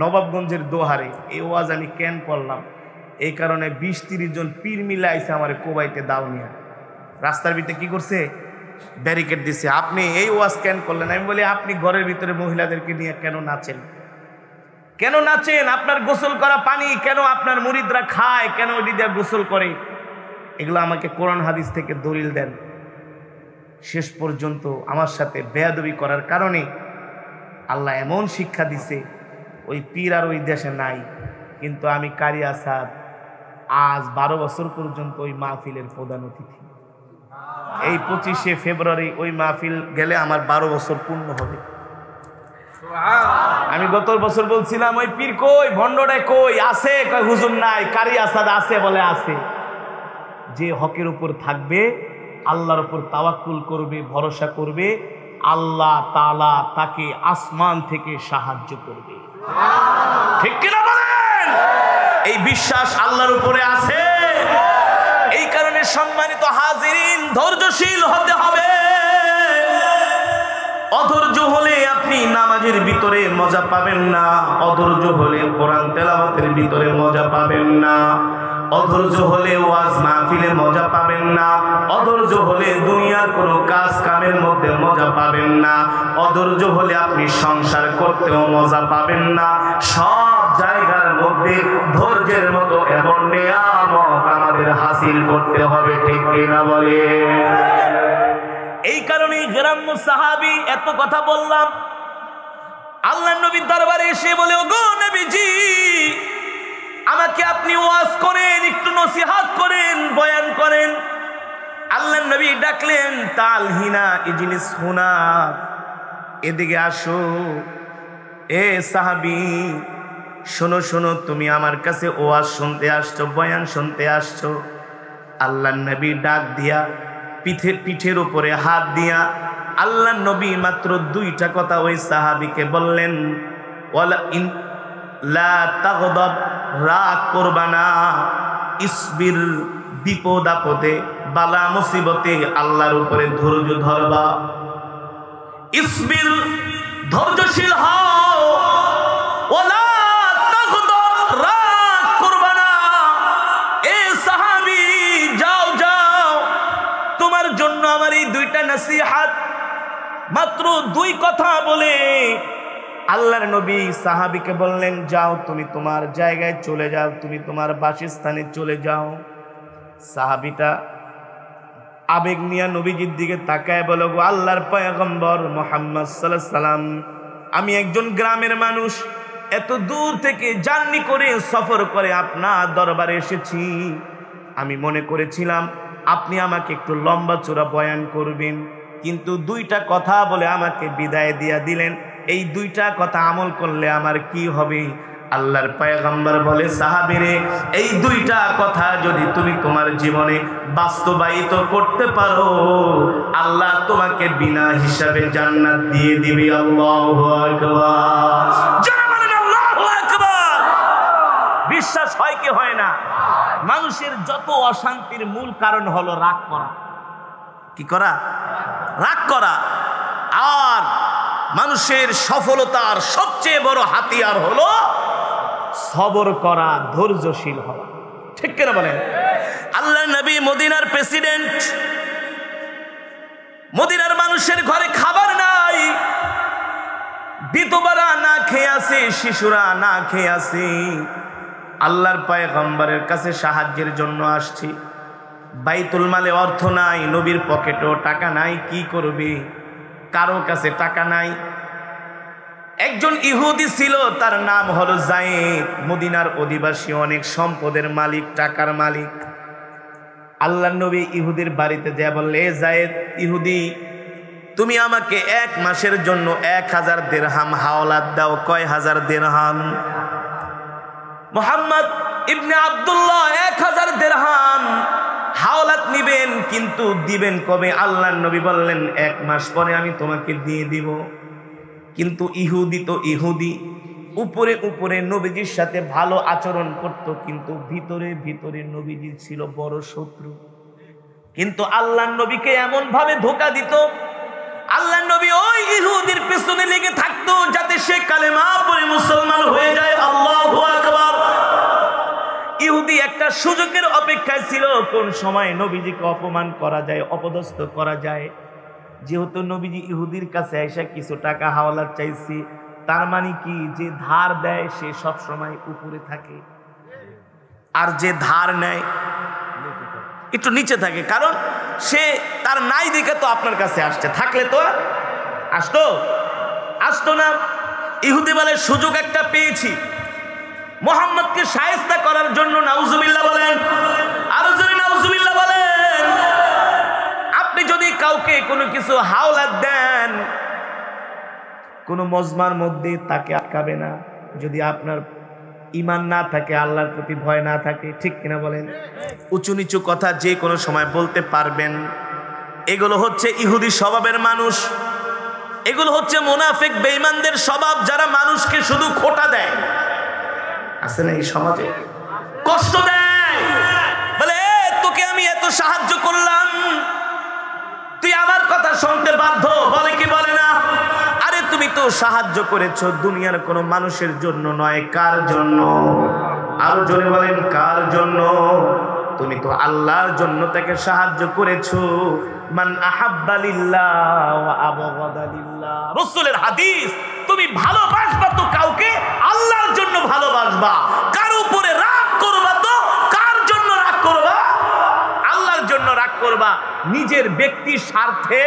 নবাবগঞ্জের দোহারে। এই ওয়াজ আমি কেন করলাম? এই কারণে 20-30 জন পীর মিলে আইসে আমার কোবাইতে দাও নিয়ে রাস্তার ভিতরে কি করছে, ব্যারিকেড দিছে। আপনি এই ওয়াজ কেন করলেন? আমি বলি আপনি ঘরের ভিতরে মহিলাদেরকে নিয়ে কেন নাচেন? কেন নাচেন? আপনার গোসল করা পানি কেন আপনার মুরিদরা খায়? কেন ওইটি দিয়ে গোসল করে? এগুলো আমাকে কোরআন হাদিস থেকে দলিল দেন। শেষ পর্যন্ত আমার সাথে বেয়াদবি করার কারণে আল্লাহ এমন শিক্ষা দিছে, ওই পীর আর ওই দেশে নাই। কিন্তু আমি কারি আসাদ আজ 12 বছর পর্যন্ত ওই মাহফিলের প্রধান অতিথি। এই 25শে ফেব্রুয়ারি ওই মাহফিল গেলে আমার 12 বছর পূর্ণ হবে। আমি গত বছর বলছিলাম ওই পীর কই, ভণ্ডটাই কই? আছে, কয় হুজুর নাই। কারি আসাদ আছে বলে আছে। যে হকের উপর থাকবে, আল্লাহর উপর তাওয়াক্কুল করবে, ভরসা করবে, আল্লাহ তাআলা তাকে আসমান থেকে সাহায্য করবে। ঠিক কিনা বলেন? এই বিশ্বাস আল্লাহর উপরে আছে। এই কারণে সম্মানিত হাজিরিন, ধৈর্যশীল হতে হবে। অধৈর্য হলে আপনি নামাজের ভিতরে মজা পাবেন না, অধৈর্য হলে কোরআন তেলাওয়াতের ভিতরে মজা পাবেন না, অধৈর্য হলে ওয়াজ মাহফিলে মজা পাবেন না, অধৈর্য হলে দুনিয়ার কোনো কাজ কামের মধ্যে মজা পাবেন না, অধৈর্য হলে আপনি সংসার করতেও মজা পাবেন না। সব জায়গার মধ্যে ধৈর্যের মতো এমন নিয়ামত আমাদের হাসিল করতে হবে। ঠিক কিনা বলে? এই কারণেই গ্রাম্য সাহাবী এত কথা বললাম। আল্লাহর নবীর দরবারে এসে বলে, ওগো নবীজি, আমাকে আপনি ওয়াজ করেন, একটু নসিহত করেন, বয়ান করেন। আল্লাহর নবী ডাকলেন, তালহিনা ইজলিস হুনা, এদিকে আসো। এ সাহাবী, শোনো শোনো, তুমি আমার কাছে ওয়াজ শুনতে আসছো, বয়ান শুনতে আসছো। আল্লাহর নবী ডাক দিয়া পিঠের উপরে হাত দিয়া আল্লাহর নবী মাত্র 2টা কথা ওই সাহাবীকে বললেন, ওয়ালা ইন লা তাগদাব, রাগ করবা না, ইসবির, বিপদ আপদে বালা মুসিবতে আল্লাহর উপরে ধৈর্য ধরবা। ইসবির, ধৈর্যশীল হও। ওয়ালা তাগদাব, রাগ করবা না। এ সাহাবী, যাও যাও, তোমার জন্য আমার এই 2টা নসিহত। মাত্র 2 কথা বলে আল্লাহর নবী সাহাবীকে বললেন, যাও তুমি তোমার জায়গায় চলে যাও, তুমি তোমার বাসস্থানে চলে যাও। সাহাবীটা আবেগ নিয়ে নবীজির দিকে তাকায় বলো, গো আল্লাহর পয়গম্বর মুহাম্মদ সাল্লাল্লাহু আলাইহি সাল্লাম, আমি একজন গ্রামের মানুষ, এত দূর থেকে জার্নি করে সফর করে আপনার দরবারে এসেছি। আমি মনে করেছিলাম আপনি আমাকে একটু লম্বা চূড়া বয়ান করবেন, কিন্তু 2টা কথা বলে আমাকে বিদায় দিয়া দিলেন। এই 2টা কথা আমল করলে আমার কি হবে? আল্লাহর পয়গম্বর বলে, সাহাবীরে, এই 2টা কথা যদি তুমি তোমার জীবনে বাস্তবায়িত করতে পারো, আল্লাহ তোমাকে বিনা হিসাবে জান্নাত দিয়ে দিবে। আল্লাহু আকবার। যারা বলেন আল্লাহু আকবার। বিশ্বাস হয় কি হয় না? মানুষের যত অশান্তির মূল কারণ হলো রাগ করা। কি করা? রাগ করা। আর মানুষের সফলতার সবচেয়ে বড় হাতিয়ার হলো সবর করা, ধৈর্যশীল হওয়া। ঠিক কিনা বলেন? আল্লাহর নবী, মদিনার প্রেসিডেন্ট, মদিনার মানুষের ঘরে খাবার নাই, বিধবারা না খেয়ে আছে, শিশুরা না খেয়ে আছে। আল্লাহর পয়গম্বরের কাছে সাহায্যের জন্য আসছি। বাইতুল মালে অর্থ নাই, নবীর পকেটেও টাকা নাই, কি করবে? কারো কাছে টাকা নাই। একজন ইহুদি ছিল, তার নাম হলো যায়েদ, মদিনার অধিবাসী, অনেক সম্পদের মালিক, টাকার মালিক। আল্লাহর নবী ইহুদির বাড়িতে যায়, বললে যায়েদ ইহুদি, তুমি আমাকে 1 মাসের জন্য 1000 দিরহাম হাওলাত দাও। কয় হাজার দিরহাম? মুহাম্মদ ইবনে আব্দুল্লাহ 1000 দিরহাম হাওলাত নিবেন, কিন্তু দিবেন কবে? আল্লাহর নবী বললেন 1 মাস পরে আমি তোমাকে দিয়ে দিব। কিন্তু ইহুদি তো ইহুদি, উপরে উপরে নবীজির সাথে ভালো আচরণ করত, কিন্তু ভিতরে ভিতরে নবীজি ছিল বড় শত্রু। কিন্তু আল্লাহর নবীকে এমন ভাবে ধোঁকা দিত, আল্লাহর নবী ওই ইহুদির পেছনে লেগে থাকতো যাতে সে কালেমা পড়ে মুসলমান হয়ে যায়। আল্লাহু আকবার। ইহুদি একটা সুযোগের অপেক্ষায় ছিল, কোন সময় নবীজিকে অপমান করা যায়, অপদস্থ করা যায়। যেহেতু নবীজি ইহুদির কাছে এসে কিছু টাকা হাওলাত চাইছি, তার মানে কি, যে ধার দেয় সে সব সময় উপরে থাকে, আর যে ধার নেয় একটু নিচে থাকে। কারণ সে তার নাই দিকে তো আপনার কাছে আসছে, থাকলে তো আসতো না। ইহুদি বলে সুযোগ একটা পেয়েছি, মুহাম্মদকে শায়েস্তা করার জন্য। নাউজুবিল্লাহ বলেন, আরো জোরে নাউজুবিল্লাহ বলেন। আপনি যদি কাউকে কোনো কিছু হাওলাত দেন, কোনো মজমার মধ্যে তাকে আটকাবে না, যদি আপনার ঈমান না থাকে, আল্লাহর প্রতি ভয় না থাকে, ঠিক কিনা বলেন? উঁচু নিচু কথা যে কোনো সময় বলতে পারবেন। এগুলো হচ্ছে ইহুদি স্বভাবের মানুষ, এগুলো হচ্ছে মুনাফিক বেঈমানদের স্বভাব, যারা মানুষকে শুধু খোঁটা দেয়। আছে না এই সমাজে? কষ্ট দেয়, বলে তোকে আমি এত সাহায্য করলাম, তুই আমার কথা শুনতে বাধ্য, বলে কি বলে না? আরে তুমি তো সাহায্য করেছো দুনিয়ার কোনো মানুষের জন্য নয়, কার জন্য? আরো জোরে বলেন, কার জন্য? তুমি তো আল্লাহর জন্য তাকে সাহায্য করেছো। মান আহাব্বা লিল্লাহ ওয়া আবগাদা লিল্লাহ, রাসূলের হাদিস। তুমি ভালোবাসবা তো কাউকে আল্লাহর জন্য ভালোবাসবা, কার উপরে রাগ করবা তো কার জন্য রাগ করবা? আল্লাহর জন্য রাগ করবা, নিজের ব্যক্তি স্বার্থে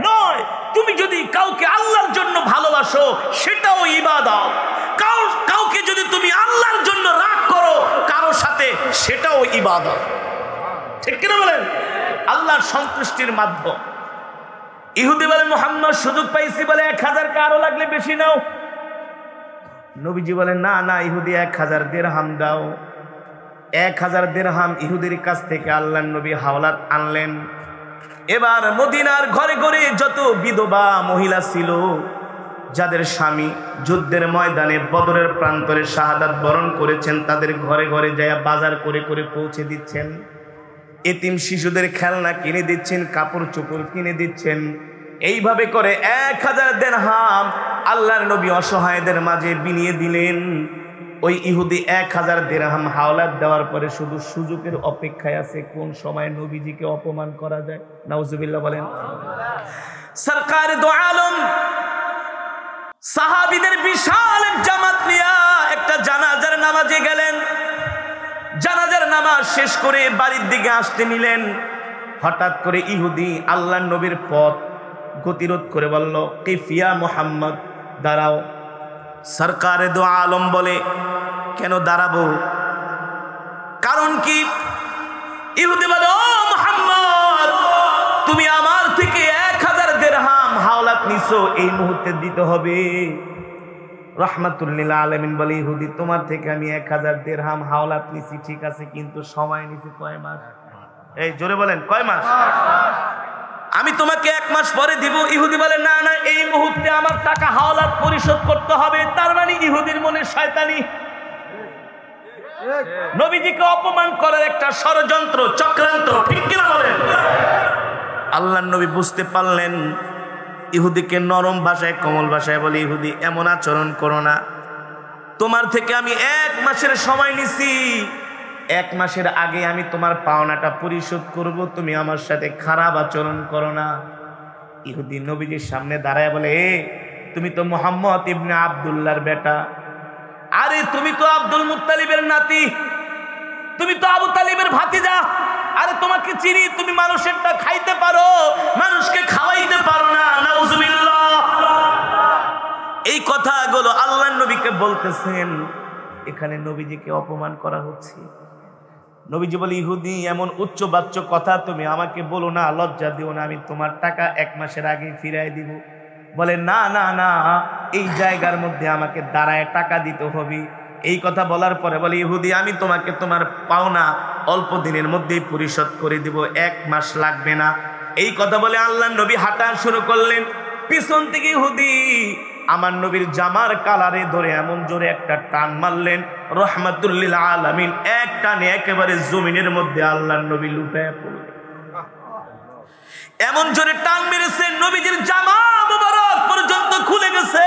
নয়। তুমি যদি কাউকে আল্লাহর জন্য ভালোবাসো সেটাও ইবাদত। কাউকে যদি তুমি আল্লাহর জন্য রাগ করো কারো সাথে, সেটাও ইবাদত। ঠিক কিনা বলেন? আল্লাহর সন্তুষ্টির মাধ্যম। ইহুদি বলে মুহাম্মদ সুযোগ পাইছি বলে 1000 আরো লাগলে বেশি নাও। নবীজি বলেন না না, ইহুদি 1000 দিরহাম দাও। 1000 দিরহাম ইহুদির কাছ থেকে আল্লাহর নবী হাওলাত আনলেন। এবার মদিনার ঘরে ঘরে যত বিধবা মহিলা ছিল, যাদের স্বামী যুদ্ধের ময়দানে বদরের প্রান্তরে শাহাদাত বরণ করেছেন, তাদের ঘরে ঘরে যায় বাজার করে করে পৌঁছে দিচ্ছেন। এতিম শিশুদের খেলনা কিনে দিচ্ছেন, কাপড় চোপড় কিনে দিচ্ছেন। এইভাবে করে 1000 দিরহাম আল্লাহর নবী অসহায়দের মাঝে বিনিয়ে দিলেন। ওই ইহুদি 1000 দিরহাম হাওলাত দেওয়ার পরে শুধু সুযোগের অপেক্ষায় আছে, কোন সময় নবীজিকে অপমান করা যায়। নাউজুবিল্লাহ বলেন। সরকার দো আলম সাহাবীদের বিশাল এক জামাত নিয়ে একটা জানাজার নামাজে গেলেন। জানাজার নামাজ শেষ করে বাড়ির দিকে আসতে নিলেন, হঠাৎ করে ইহুদি আল্লাহর নবীর পথ গতিরোধ করে বলল, কিফিয়া মুহাম্মদ, দাঁড়াও। সরকারে দো আলম বলে, কেন দাঁড়াবো? কারণ কি? ইহুদি বলে, ও মুহাম্মদ, তুমি আমার থেকে 1000 দিরহাম হাওলাত নিছো, এই মুহূর্তে দিতে হবে। রাহমাতুল লিল আলামিন বলে, ইহুদি তোমার থেকে আমি 1000 দিরহাম হাওলাত নিছি, ঠিক আছে, কিন্তু সময় নিছি কয় মাস? এই জোরে বলেন, কয় মাস? আমি তোমাকে 1 মাস পরে দিব। ইহুদি বলে, না না, এই মুহূর্তে আমার টাকা হাওলাত পরিশোধ করতে হবে। তার মানে ইহুদির মনে শয়তানি, নবীজিকে অপমান করার একটা ষড়যন্ত্র, চক্রান্ত, ঠিক কিনা বলেন? আল্লাহর নবী বুঝতে পারলেন, ইহুদিকে নরম ভাষায়, কোমল ভাষায় বলে, ইহুদি এমন আচরণ করো না, তোমার থেকে আমি 1 মাসের সময় নিছি, 1 মাসের আগে আমি তোমার পাওনাটা পরিশোধ করব, তুমি আমার সাথে খারাপ আচরণ করো না। ইহুদি নবীজির সামনে দাঁড়ায় বলে, তুমি তো মুহাম্মদ ইবনে আব্দুল্লাহর বেটা, আরে তুমি তো আব্দুল মুত্তালিবের নাতি, তুমি তো আবু তালিবের ভাতিজা, আরে তোমাকে চিনি, তুমি মানুষেরটা খাইতে পারো, মানুষকে খাওয়াইতে পারো না। নাউজুবিল্লাহ। এই কথাগুলো আল্লাহর নবীকে বলতেছেন, এখানে নবীজিকে অপমান করা হচ্ছে। নবীজি বলে, ইহুদি এমন উচ্চবাচ্য কথা তুমি আমাকে বলো না, লজ্জা দিও না, আমি তোমার টাকা 1 মাসের আগে ফিরাই দিব। বলে, না না না, এই জায়গার মধ্যে আমাকে দাঁড়ায় টাকা দিতে হবে। এই কথা বলার পরে বলে, ইহুদি আমি তোমাকে তোমার পাওনা অল্প দিনের মধ্যেই পরিশোধ করে দিব, 1 মাস লাগবে না। এই কথা বলে আল্লাহর নবী হাঁটা শুরু করলেন। পিছন থেকে ইহুদি আমার নবীর জামার কালারে ধরে এমন জোরে একটা টান মারলেন, রহমাতুল লিল আলামিন এক টানে একেবারে জমিনের মধ্যে আল্লাহর নবী লুটায় পড়লেন। এমন জোরে টান মেরেছে, নবীজির জামা মুবারক পর্যন্ত খুলে গেছে।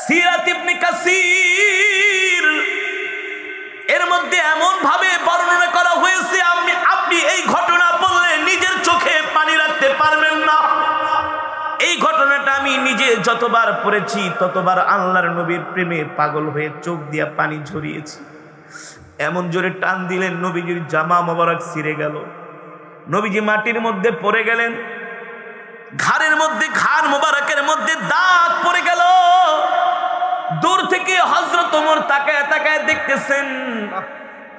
সিরাত ইবনে কাসির এর মধ্যে এমন ভাবে বর্ণনা করা হয়েছে, আপনি এই ঘটনা বললে নিজের চোখে পানি রাখতে পারবেন না। এই ঘটনাটা আমি নিজে যতবার পড়েছি ততবার আল্লাহর নবীর প্রেমে পাগল হয়ে চোখ দিয়া পানি ঝরিয়েছি। এমন জোরে টান দিলেন, নবীজির জামা মোবারক ছিঁড়ে গেল, নবীজি মাটির মধ্যে পড়ে গেলেন, ঘাড়ের মধ্যে, ঘাড় মোবারকের মধ্যে দাগ পড়ে গেল। দূর থেকে হযরত ওমর তাকায় তাকায় দেখতেছেন,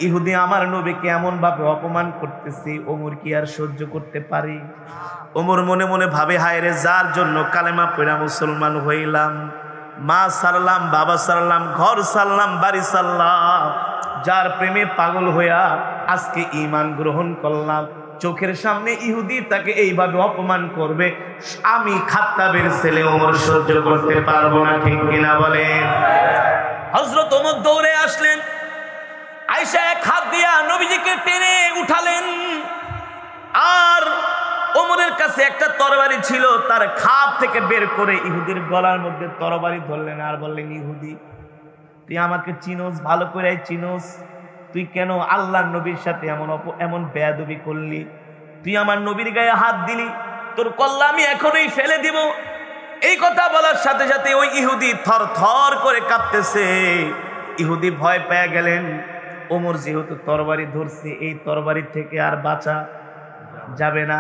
ইহুদি আমার নবীকে এমন ভাবে অপমান করতেছে, ওমর কি আর সহ্য করতে পারে? ওমর মনে মনে ভাবে, হায় রে, যার জন্য কালেমা পড়া মুসলমান হইলাম, মা সারলাম, বাবা সারলাম, ঘর সারলাম, বাড়ি সারলাম, যার প্রেমে পাগল হইয়া আজকে ঈমান গ্রহণ করলাম, চোখের সামনে ইহুদি তাকে এইভাবে অপমান করবে, আমি খাত্তাবের ছেলে ওমর সহ্য করতে পারবো না। ঠিক কিনা বলেন? হযরত ওমর দৌড়ে আসলেন, আয়েশা এক হাত দিয়া নবীজিকে টেনে উঠালেন, আর ওমরের কাছে একটা তরবারি ছিল, তার খাপ থেকে বের করে ইহুদির গলার মধ্যে তরবারি ধরলেন, আর বললেন, ইহুদি তুই আমাকে চিনোস, ভালো করে চিনোস, তুই কেন আল্লাহর নবীর সাথে এমন বেয়াদবি করলি? তুই আমার নবীর গায়ে হাত দিলি, তোর কল্লা আমি এখনই ফেলে দিব। এই কথা বলার সাথে সাথে ওই ইহুদি থর থর করে কাঁপতেছে। ইহুদি ভয় পেয়ে গেলেন, ওমর যেহেতু তরবারি ধরছে, এই তরবারি থেকে আর বাঁচা যাবে না,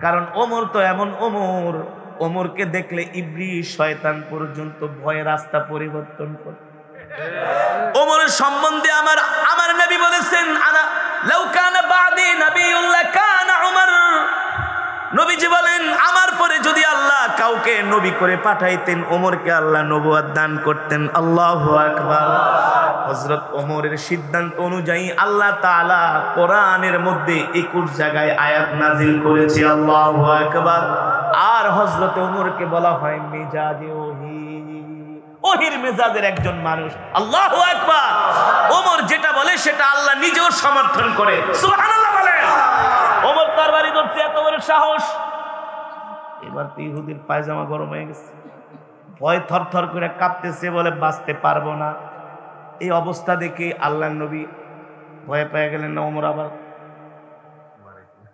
কারণ ওমর তো এমন ওমর, ওমরকে দেখলে ইবলিস শয়তান পর্যন্ত ভয়ে রাস্তা পরিবর্তন করে। ওমরের সম্বন্ধে আমার নবী বলেছেন, আনা লাউ কানা বাদি নবিয়ুল্লাহ কানা উমর। নবীজি বলেন, আমার পরে যদি আল্লাহ কাউকে নবী করে পাঠাইতেন, ওমরকে আল্লাহ নবুয়ত দান করতেন। আল্লাহু আকবার। হযরত ওমরের সিদ্ধান্ত অনুযায়ী আল্লাহ তাআলা কোরআনের মধ্যে 21 জায়গায় আয়াত নাজিল করেছে। আল্লাহু আকবার। আর হযরত ওমরকে বলা হয় মেজাজে ওহী, ওহির মেজাজের একজন মানুষ। আল্লাহু আকবার। ওমর যেটা বলে সেটা আল্লাহ নিজেও সমর্থন করে। সুবহানাল্লাহ বলেন। ওমর তরবারি ধরছে, এত বড় সাহস। এবার তো ইহুদির পায়জামা গরম হয়ে গেছে, ভয় থরথর করে কাঁপতেছে, বলে বাঁচতে পারবো না। এই অবস্থা দেখে আল্লাহর নবী ভয় পেয়ে গেলেন না, ওমর আবার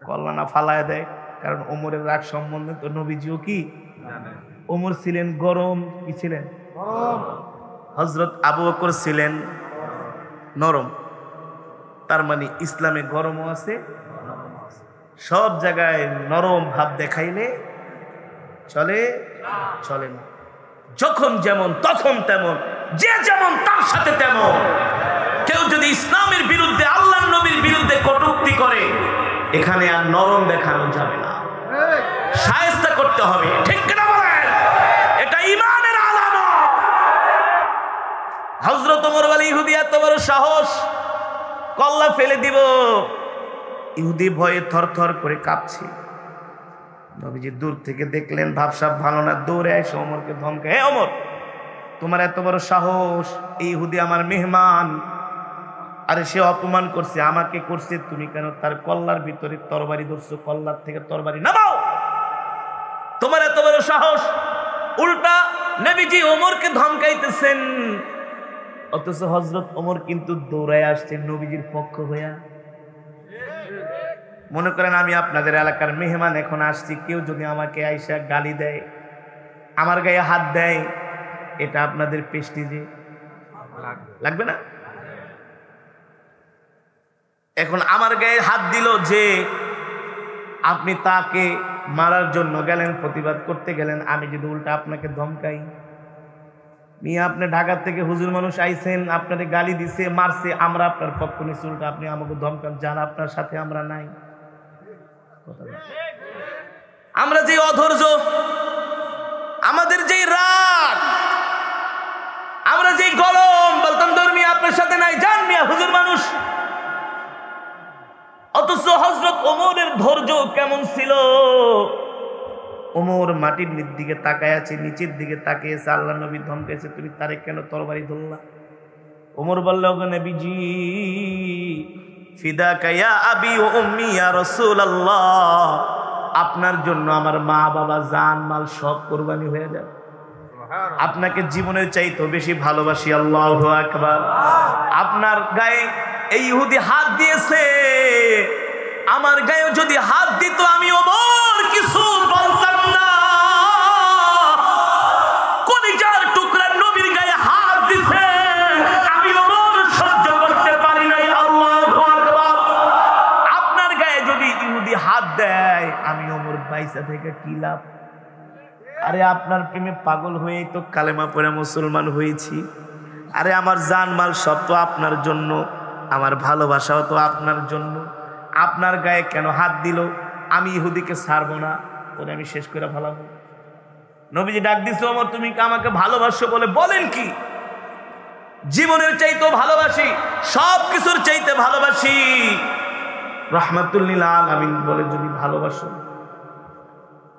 কল্লা না ফালায় দেয়, কারণ ওমরের রাগ সম্বন্ধে তো নবীজিও কি ওমর ছিলেন গরম, কি ছিলেন? হযরত আবু বকর ছিলেন নরম। তার মানে ইসলামে গরমও আছে, সব জায়গায় নরম ভাব দেখাইলে চলে, চলে না। যখন যেমন তখন তেমন, যে যেমন তার সাথে তেমন। কেউ যদি ইসলামের বিরুদ্ধে, আল্লাহর নবীর বিরুদ্ধে কটূক্তি করে, এখানে আর নরম দেখানো যাবে না, শায়েস্তা করতে হবে। ঠিক কিনা বলেন? এটা ঈমানের আলামত। হযরত ওমর বলে, ইহুদি এত বড় সাহস, কল্লা ফেলে দিব। ইহুদি ভয়ে থরথর করে কাঁপছে। নবীজি দূর থেকে দেখলেন ভাবসাব ভালো না, দৌড়ে এসে ওমরকে ধমকে, হে ওমর, তোমার এত বড় সাহস, এই ইহুদি আমার মেহমান, আরে সে অপমান করছে, আমাকে করছে, তুমি কেন তার কল্লার ভিতরে তরবারি ধরছো? কল্লার থেকে তরবারি নামাও, তোমার এত বড় সাহস। উল্টা নবীজি ওমরকে ধমকাইতেছেন, অথচ হযরত ওমর কিন্তু দৌড়ায় আসছেন নবীজির পক্ষ হইয়া। মনে করেন আমি আপনাদের এলাকার মেহমান, এখন আসছি, কেউ যদি আমাকে আইসা গালি দেয়, আমার গায়ে হাত দেয়, এটা আপনাদের প্রেস্টিজে লাগবে না? এখন আমার গায়ে হাত দিল যে আপনি তাকে মারার জন্য গেলেন, প্রতিবাদ করতে গেলেন, আমি যদি উল্টা আপনাকে ধমকাই, নিয়ে আপনি ঢাকা থেকে হুজুর মানুষ আইছেন, আপনাদের গালি দিছে, মারছে, আমরা আপনার পক্ষ নিচ্ছি, উল্টা আপনি আমাকে ধমকান, যান আপনার সাথে আমরা নাই। আমরা যে অধৈর্য, আমাদের যে রাগ, আমরা যে গরম, বলতাম ধর্মী আপনার সাথে নাই, যান মিয়া হুজুর মানুষ। অথচ হযরত ওমরের ধৈর্য কেমন ছিল! ওমর মাটির দিকে তাকায় আছে, নিচের দিকে তাকিয়েছে, আল্লাহ নবী ধমকেছে, তুমি তারে কেন তরবারি ধরলা? ওমর বলল, ওগো নবীজি, ফিদাকা ইয়া আবি ওয়া উম্মি ইয়া রাসূলুল্লাহ, আপনার জন্য আমার মা বাবা জান মাল সব কুরবানি হয়ে যায়, আপনাকে জীবনের চাইতেও বেশি ভালোবাসি। আল্লাহু আকবার। আপনার গায়ে এই ইহুদি হাত দিয়েছে, আমার গায়ে যদি হাত দিত আমি ওমর কিছু বলতাম না। কলিজার টুকরা নবীর গায়ে হাত দিছে, আমি ওমর সহ্য করতে পারি নাই। আল্লাহু আকবার। আপনার গায়ে যদি ইহুদি হাত দেয়, আমি ওমর বাইসা থেকে কি লাভ? আরে আপনার প্রেমে পাগল হয়ে তো কালেমা পড়ে মুসলমান হয়েছি। আরে আমার জান মাল সব তো আপনার জন্য, আমার ভালোবাসাও তো আপনার জন্য। আপনার গায়ে কেন হাত দিল? আমি ইহুদিকে ছাড়বো না, ওরে আমি শেষ করে ফেলাবো। নবীজি ডাক দিছে, ওমর তুমি আমাকে ভালোবাসো বলে বলেন কি? জীবনের চাইতেও ভালোবাসি, সব কিছুর চাইতে ভালোবাসি। রাহমাতুল লিল আলামিন বলে, যদি ভালোবাসো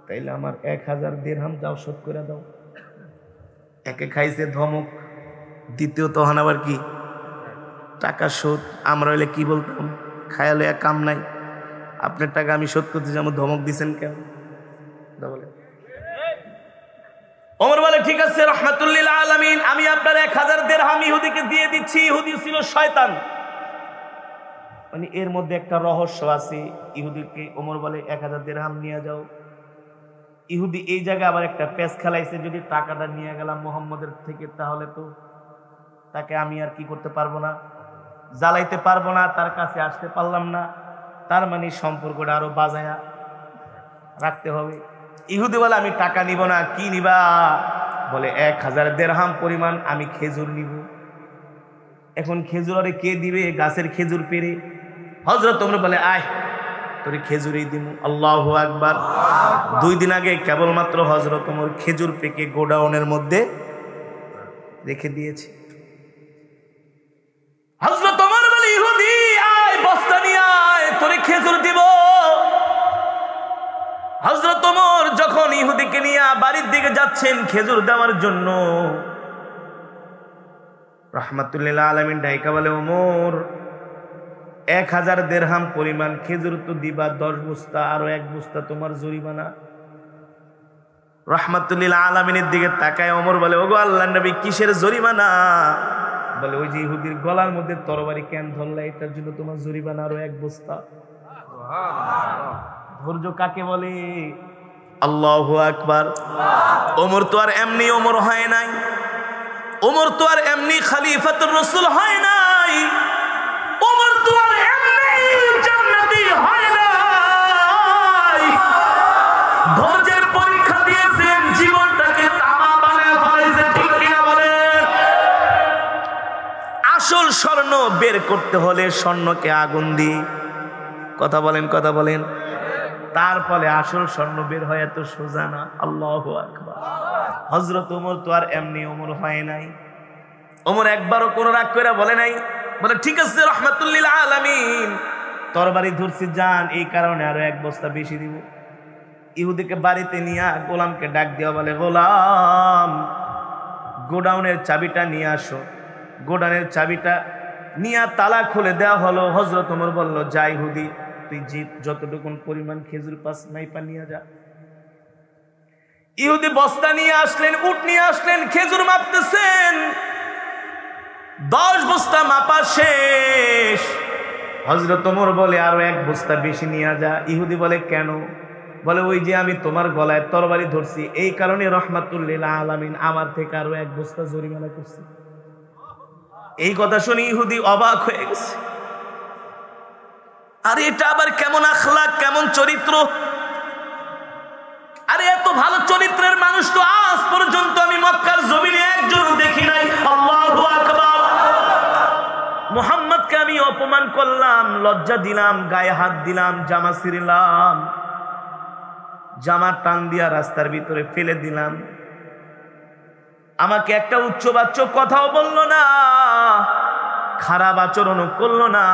তাইলে আমার 1000 দিরহাম যাও শোধ করে দাও। একে খাইছে ধমক, দ্বিতীয় তখন আবার কি টাকা শোধ। আমরা হইলে কি বলতাম, খায়ালে এক কাম নাই, আপনার টাকা আমি শোধ করতে যাবো, ধমক দিছেন কেন? বলে ওমর বলে, ঠিক আছে রাহমাতুল লিল আলামিন, আমি আপনার 1000 দিরহাম ইহুদিকে দিয়ে দিচ্ছি। ইহুদি ছিল শয়তান, মানে এর মধ্যে একটা রহস্য আছে। ইহুদিকে ওমর বলে 1000 দিরহাম নিয়ে যাও। ইহুদি এই জায়গায় আবার একটা পেস খেলাইছে, যদি টাকাটা নিয়ে গেলাম মুহাম্মদের থেকে, তাহলে তো তাকে আমি আর কি করতে পারবো না, জ্বালাইতে পারবো না, তার কাছে আসতে পারলাম না, তার মানে সম্পর্কটা আরো বাজায়া রাখতে হবে। ইহুদি বলে, আমি টাকা নিব না। কি নিবা? বলে 1000 দিরহাম পরিমাণ আমি খেজুর নিব। এখন খেজুর আরে কে দিবে? গাছের খেজুর পেরে। হযরত ওমর বলে, আয় তোরে খেজুরই দিব। আল্লাহু আকবার। 2 দিন আগে কেবলমাত্র হযরত ওমর খেজুর পেকে গোডাউনের মধ্যে রেখে দিয়েছে। হযরত ওমর বলে, ইহুদি আয়, বস্তা নিয়ে আয়, তোরে খেজুর দিব। হযরত ওমর যখন ইহুদিকে নিয়ে বাড়ির দিকে যাচ্ছেন খেজুর দেওয়ার জন্য, রাহমাতুল লিল আলামিন ডাইকা বলে, ওমর 1000 দিরহাম পরিমাণ খেজুর তো দিবা, 10 বস্তা, আরো 1 বস্তা তোমার জরিমানা। রাহমাতুল লিল আলামিনের দিকে তাকায় ওমর বলে, ওগো আল্লাহর নবী, কিসের জরিমানা? বলে, ওই যে ইহুদির গলার মধ্যে তরবারি কেন ধরলা, এটার জন্য তোমার জরিমানা আরো 1 বস্তা। ধৈর্য কাকে বলে? আল্লাহু আকবার। ওমর তো আর এমনি ওমর হয় নাই, ওমর তো আর এমনি খলিফাতুর রাসূল হয় নাই, ওমর তো আর এমনি জান্নাতি হয় নাই। ধৈর্যের পরীক্ষা দিয়েছেন, জীবনটাকে তামা বানায় ফেলেছে। ঠিক কিনা বলেন? আসল স্বর্ণ বের করতে হলে স্বর্ণকে আগুন দিয়ে, কথা বলেন, কথা বলেন, তারপরে আসল স্বর্ণ বের হয়, এত সোজা না। আল্লাহু আকবার। হযরত ওমর তো আর এমনি ওমর হয় নাই। ওমর একবারও কোনো রাগ করে বলে নাই, বলে ঠিক আছে রাহমাতুল লিল আলামিন, তরবারি ধরছি, যান, এই কারণে আরো 1 বস্তা বেশি দিব। ইহুদিকে বাড়িতে নিয়ে গোলামকে ডাক দেওয়া, বলে, গোলাম গোডাউনের চাবিটা নিয়ে আসো। গোডাউনের চাবিটা নিয়ে তালা খুলে দেওয়া হলো। হযরত ওমর বলল, যা ইহুদি, তুই যতটুকুন পরিমাণ খেজুর পাস নাইপা নিয়ে যা। ইহুদি বস্তা নিয়ে আসলেন, উট নিয়ে আসলেন, খেজুর মাপতেছেন। 10 বস্তা মাপা শেষ। হযরত ওমর বলে আরো 1 বস্তা বেশি নিয়ে যা। ইহুদি বলে কেন? বলে ওই যে আমি তোমার গলায় তরবারি ধরছি, এই কারণে রহমাতুল লিল আলামিন আমার থেকে আরো 1 বস্তা জরিমানা করছে। এই কথা শুনে ইহুদি অবাক হয়ে গেছে। আরে এটা আবার কেমন আখলাক, কেমন চরিত্র! আরে এত ভালো চরিত্রের মানুষ তো আজ পর্যন্ত আমি মক্কার জমিনে একজনও দেখি নাই। আল্লাহু আকবার। মুহাম্মদকে আমি অপমান করলাম, লজ্জা দিলাম, গায়ে হাত দিলাম, জামা ছিঁড়লাম, জামা টান দিয়া রাস্তার ভিতরে ফেলে দিলাম। আমাকে একটা উচ্চবাচ্য কথাও বললো না, খারাপ আচরণও করলো না।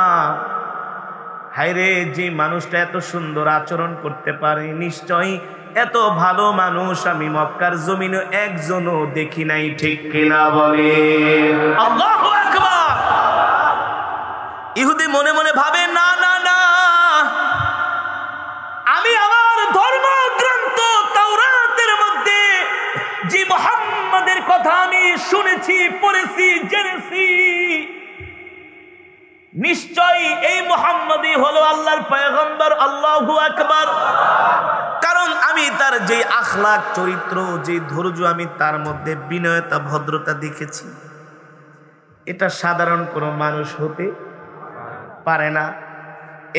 হায়রে, যে মানুষটা এত সুন্দর আচরণ করতে পারে, নিশ্চয়ই এত ভালো মানুষ আমি মক্কার জমিনে একজনও দেখি নাই। ঠিক কিনা বলে? আল্লাহু আকবার। ইহুদি মনে মনে ভাবে, না না না, আমি আমার ধর্মগ্রন্থ তাওরাতের মধ্যে যে মুহাম্মাদের কথা আমি শুনেছি, পড়েছি, জেনেছি, নিশ্চয়ই এই মুহাম্মদই হলো আল্লাহর পয়গম্বর। আল্লাহু আকবার। কারণ আমি তার যে আখলাক, চরিত্র, যে ধৈর্য, আমি তার মধ্যে বিনয়তা, ভদ্রতা দেখেছি, এটা সাধারণ কোনো মানুষ হতে পারে না।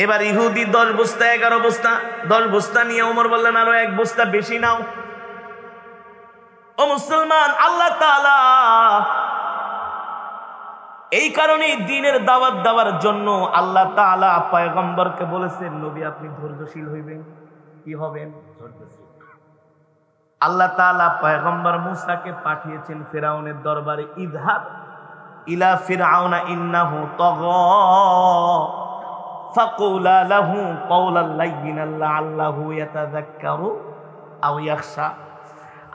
এবার ইহুদি 10 বস্তা 11 বস্তা 10 বস্তা নিয়ে ওমর বললেন আরো 1 বস্তা বেশি নাও। ও মুসলমান, আল্লাহ তাআলা এই কারণে দ্বীনের দাওয়াত দেওয়ার জন্য আল্লাহ তাআলা পয়গম্বরকে বলেছেন, নবী আপনি ধৈর্যশীল হইবেন। কি হবেন? আল্লাহ তাআলা পয়গম্বর মুসাকে পাঠিয়েছেন ফিরআউনের দরবারে, ইযহাব ইলা ফিরআউনা ইন্নাহু তাগা ফাকুলা লাহু কওলাল লায়্যিনাল লাআল্লাহু ইয়াতাযাক্কারু আও ইয়াখশা।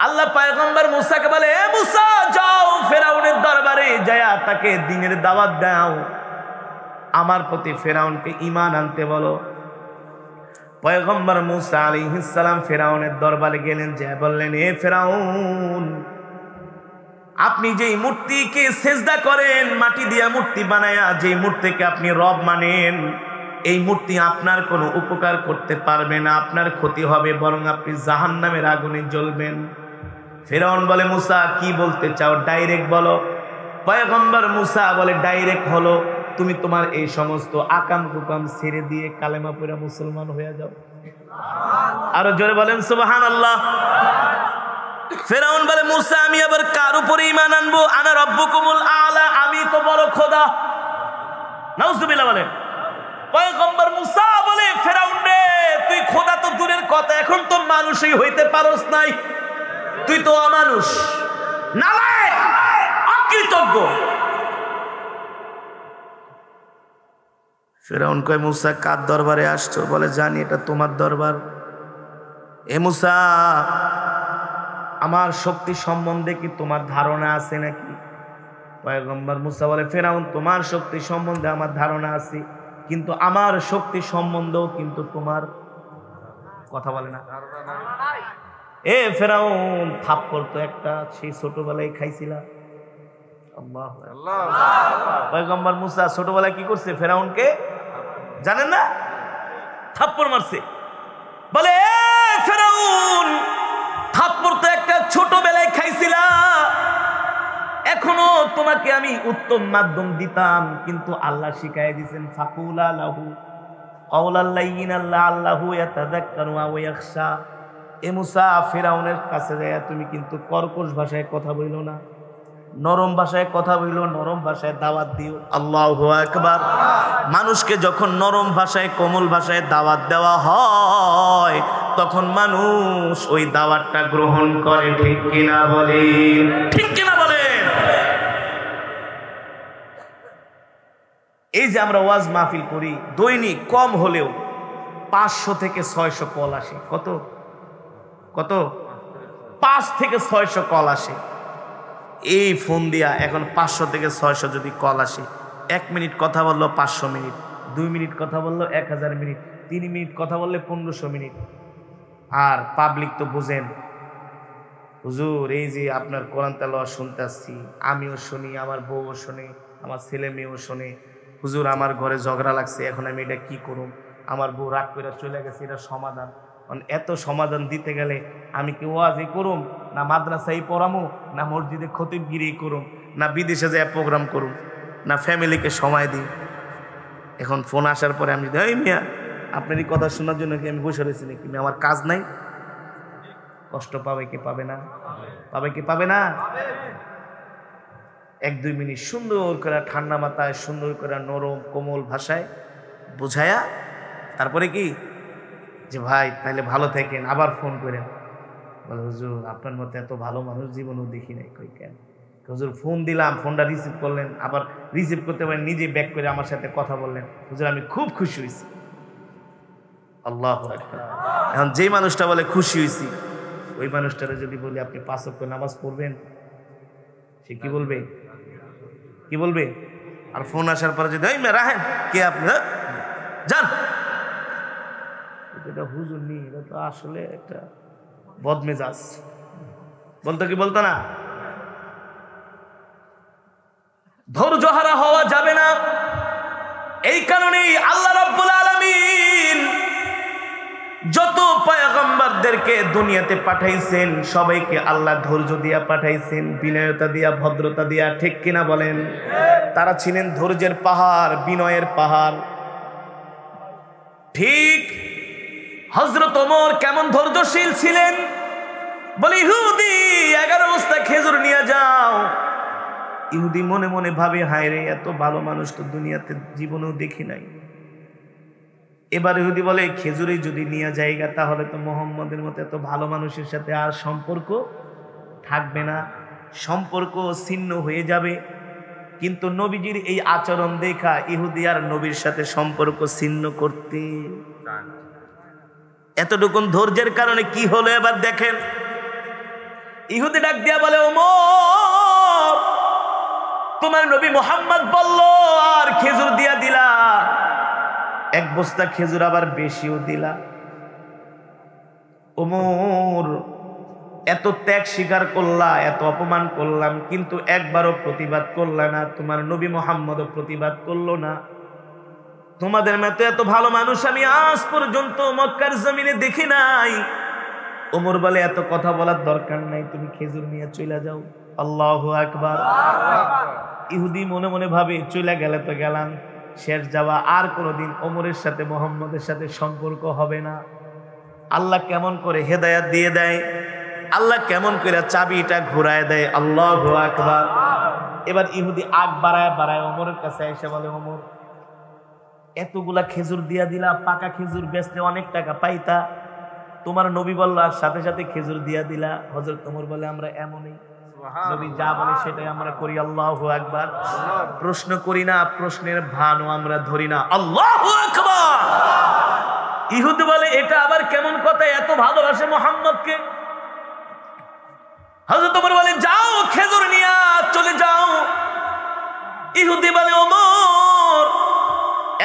আল্লাহ পয়গম্বর মুসাকে বলে, এ মুসা, যাও ফিরআউনের দরবারে যায়া তাকে দ্বীনের দাওয়াত দাও, আমার প্রতি ফিরআউনকে ঈমান আনতে বলো। পয়গম্বর মুসা আলাইহিস সালাম ফিরআউনের দরবারে গেলেন, যা বললেন, এ ফিরআউন, আপনি যেই মূর্তিকে সিজদা করেন, মাটি দিয়া মূর্তি বানায়া যেই মূর্তিকে আপনি রব মানেন, এই মূর্তি আপনার কোনো উপকার করতে পারবে না, আপনার ক্ষতি হবে, বরং আপনি জাহান্নামের আগুনে জ্বলবেন। ফিরআউন বলে, মুসা কি বলতে চাও, ডাইরেক্ট বলো। পয়গম্বর মুসা বলে, ডাইরেক্ট হলো, তুমি তোমার এই সমস্ত আকাম কুকাম ছেড়ে দিয়ে কালেমা পড়ে মুসলমান হয়ে যাও। আরো জোরে বলেন সুবহানাল্লাহ। ফিরআউন বলে, মুসা আমি আবার কার উপরে ঈমান আনবো? আনা রাব্বুকুমুল আলা, আমি তো বড় খোদা। নাউজুবিল্লাহ বলেন। পয়গম্বর মুসা বলে, ফিরআউন রে, তুই খোদা তো দূরের কথা, এখন তো মানুষই হইতে পারস নাই, তুই তো অমানুষ, নালায়েক, অকৃতজ্ঞ। ফিরআউন কয়, মুসা কার দরবারে আসছো? বলে, জানি এটা তোমার দরবার। এ মুসা, আমার শক্তি সম্বন্ধে কি তোমার ধারণা আছে নাকি? পয়গম্বর মুসা বলে, ফিরআউন, তোমার শক্তি সম্বন্ধে আমার ধারণা আছে, কিন্তু আমার শক্তি সম্বন্ধেও কিন্তু তোমার কথা বলে না। এ ফিরআউন, থাপ্পড় তো একটা সেই ছোটবেলায় খাইছিলা। আল্লাহু আল্লাহ। পয়গম্বর মুসা ছোটবেলায় কি করছে ফিরআউনকে জানেন না? থাপ্পড় মারছে। বলে, এ ফিরআউন, থাপ্পড় তো একটা ছোটবেলায় খাইছিলা, এখনো তোমাকে আমি উত্তম মাধ্যম দিতাম, কিন্তু আল্লাহ শিখাই দিয়েছেন, ফাকুলা লাহু কওলাল লায়্যিনাল লাআল্লাহু ইয়াতাযাক্কারু আও ইয়াখশা। এ মুসা, ফিরআউনের কাছে যায় তুমি কিন্তু কর্কশ ভাষায় কথা বইলো না, নরম ভাষায় কথা বইলো, নরম ভাষায় দাওয়াত দিও। আল্লাহু আকবার। মানুষকে যখন নরম ভাষায়, কোমল ভাষায় দাওয়াত দেওয়া হয়, তখন মানুষ ওই দাওয়াতটা গ্রহণ করে। ঠিক কিনা বলেন? ঠিক কিনা বলেন? এই যে আমরা ওয়াজ মাহফিল করি, দৈনিক কম হলেও 500 থেকে 600 কল আসে। কত কত? 5 থেকে 600 কল আসে। এই ফোন দিয়া এখন 500 থেকে 600 যদি কল আসে, 1 মিনিট কথা বললো 500 মিনিট, 2 মিনিট কথা বললো 1000 মিনিট, 3 মিনিট কথা বললে 1500 মিনিট। আর পাবলিক তো বুঝেন, হুজুর এই যে আপনার কোরআন তেলাওয়াত শুনতে আসছি, আমিও শুনি, আমার বউও শুনে, আমার ছেলে মেয়েও শোনে, হুজুর আমার ঘরে ঝগড়া লাগছে, এখন আমি এটা কি করুম, আমার বউ রাগ করে চলে গেছে, এটা সমাধান। এত সমাধান দিতে গেলে আমি কি ওয়াজই করুম, না মাদ্রাসায় পড়ামো, না মসজিদে খতিবগিরি করুম, না বিদেশে যায় প্রোগ্রাম করুম, না ফ্যামিলিকে সময় দিই। এখন ফোন আসার পরে আমি এই মিয়া আপনার এই কথা শোনার জন্য কি আমি বসে রয়েছি নাকি? আমার কাজ নাই? কষ্ট পাবে কি পাবে না? পাবে কি পাবে না? 1-2 মিনিট সুন্দর করে ঠান্ডা মাথায় সুন্দর করে নরম কোমল ভাষায় বুঝায়া তারপরে কি যে ভাই তাহলে ভালো থাকেন, আবার ফোন করেন। বলে হুজুর আপনার মতো এত ভালো মানুষ জীবনেও দেখি নাই। কই কেন? হুজুর ফোন দিলাম, ফোনটা রিসিভ করলেন, আবার রিসিভ করতে পারেন নিজে ব্যাক করে আমার সাথে কথা বললেন। হুজুর আমি খুব খুশি হয়েছি। আল্লাহু আকবার। এখন যেই মানুষটা বলে খুশি হয়েছি, ওই মানুষটারে যদি বলি আপনি 5 ওয়াক্ত নামাজ পড়বেন, সে কি বলবে? কি বলবে? আর ফোন আসার পরে যদি রাখেন কে আপনি যান, এটা হুজুর নেই, এটা তো আসলে একটা বদমেজাজ। বলতো কি বলতো না? ধৈর্য হারা হওয়া যাবে না। এই কারণেই আল্লাহ রাব্বুল আলামিন যত পয়গম্বরদেরকে দুনিয়াতে পাঠাইছেন সবাইকে আল্লাহ ধৈর্য দিয়া পাঠাইছেন, বিনয়তা দিয়া, ভদ্রতা দিয়া। ঠিক কিনা বলেন? তারা ছিলেন ধৈর্যের পাহাড়, বিনয়ের পাহাড়। ঠিক হযরত ওমর কেমন ধৈর্যশীল ছিলেন? বলে ইহুদি 11 বস্তা খেজুর নিয়ে যাও। ইহুদি মনে মনে ভাবে হায় রে, এত ভালো মানুষ তো দুনিয়াতে জীবনেও দেখি নাই। এবার ইহুদি বলে খেজুরে যদি নিয়ে যায়গা তাহলে তো মুহাম্মদের মতো এত ভালো মানুষের সাথে আর সম্পর্ক থাকবে না, সম্পর্ক ছিন্ন হয়ে যাবে। কিন্তু নবীজির এই আচরণ দেখা ইহুদি আর নবীর সাথে সম্পর্ক ছিন্ন করতে এতটুকুন ধৈর্যের কারণে কি হলো এবার দেখেন। ইহুদি ডাক দিয়া বলে ওমর তোমার নবী মুহাম্মদ বলল আর খেজুর দিয়া দিলা, 1 বস্তা খেজুর আবার বেশিও দিলা। ওমর এত ত্যাগ স্বীকার করলা, এত অপমান করলাম, কিন্তু একবারও প্রতিবাদ করলা না। তোমার নবী মুহাম্মদও প্রতিবাদ করলো না। তোমাদের মতো এত ভালো মানুষ আমি আজ পর্যন্ত মক্কার জমিনে দেখি নাই। ওমর বলে এত কথা বলার দরকার নাই, তুমি খেজুর নিয়ে চলে যাও। আল্লাহু আকবার। ইহুদি মনে মনে ভাবে চলে গেলে তো গেলাম, শেষ যাওয়া, আর কোনোদিন ওমরের সাথে মুহাম্মদের সাথে সম্পর্ক হবে না। আল্লাহ কেমন করে হেদায়েত দিয়ে দেয়, আল্লাহ কেমন করে চাবিটা ঘুরায় দেয়। আল্লাহু আকবার। এবার ইহুদি আগ বাড়ায় বাড়ায় ওমরের কাছে এসে বলে ওমর এতগুলা খেজুর দিয়া দিলা, পাকা খেজুর বেচতে অনেক টাকা পাইতা, তোমার নবী বলল আর সাথে সাথে খেজুর দিয়া দিলা। হযরত ওমর বলে আমরা এমনই, নবী যা বলে সেটাই আমরা করি। আল্লাহু আকবার। প্রশ্ন করি না, প্রশ্নের ভানও আমরা ধরি না। আল্লাহু আকবার। ইহুদি বলে এটা আবার কেমন কথা, এত ভালোবাসে মুহাম্মদকে। হযরত ওমর বলে যাও খেজুর নিয়ে চলে যাও। ইহুদি বলে ওমর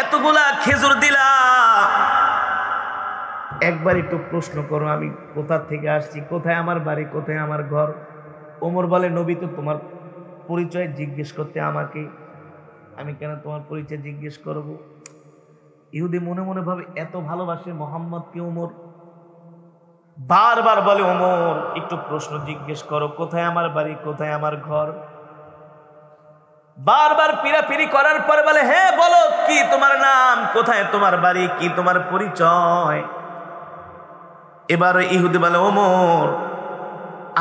এতগুলা খেজুর দিলা, একবার একটু প্রশ্ন করো আমি কোথা থেকে আসছি, কোথায় আমার বাড়ি, কোথায় আমার ঘর। ওমর বলে নবী তো তোমার পরিচয় জিজ্ঞেস করতে আমাকে, আমি কেন তোমার পরিচয় জিজ্ঞেস করব? ইহুদি মনে মনে ভাবে এত ভালোবাসে মুহাম্মদকে ওমর, বারবার বলে ওমর একটু প্রশ্ন জিজ্ঞেস করো, কোথায় আমার বাড়ি, কোথায় আমার ঘর। বারবার পিরাপিরি করার পর বলে হ্যাঁ বলো কি তোমার নাম, কোথায় তোমার বাড়ি, কি তোমার পরিচয়। এবার ইহুদি বলে ওমর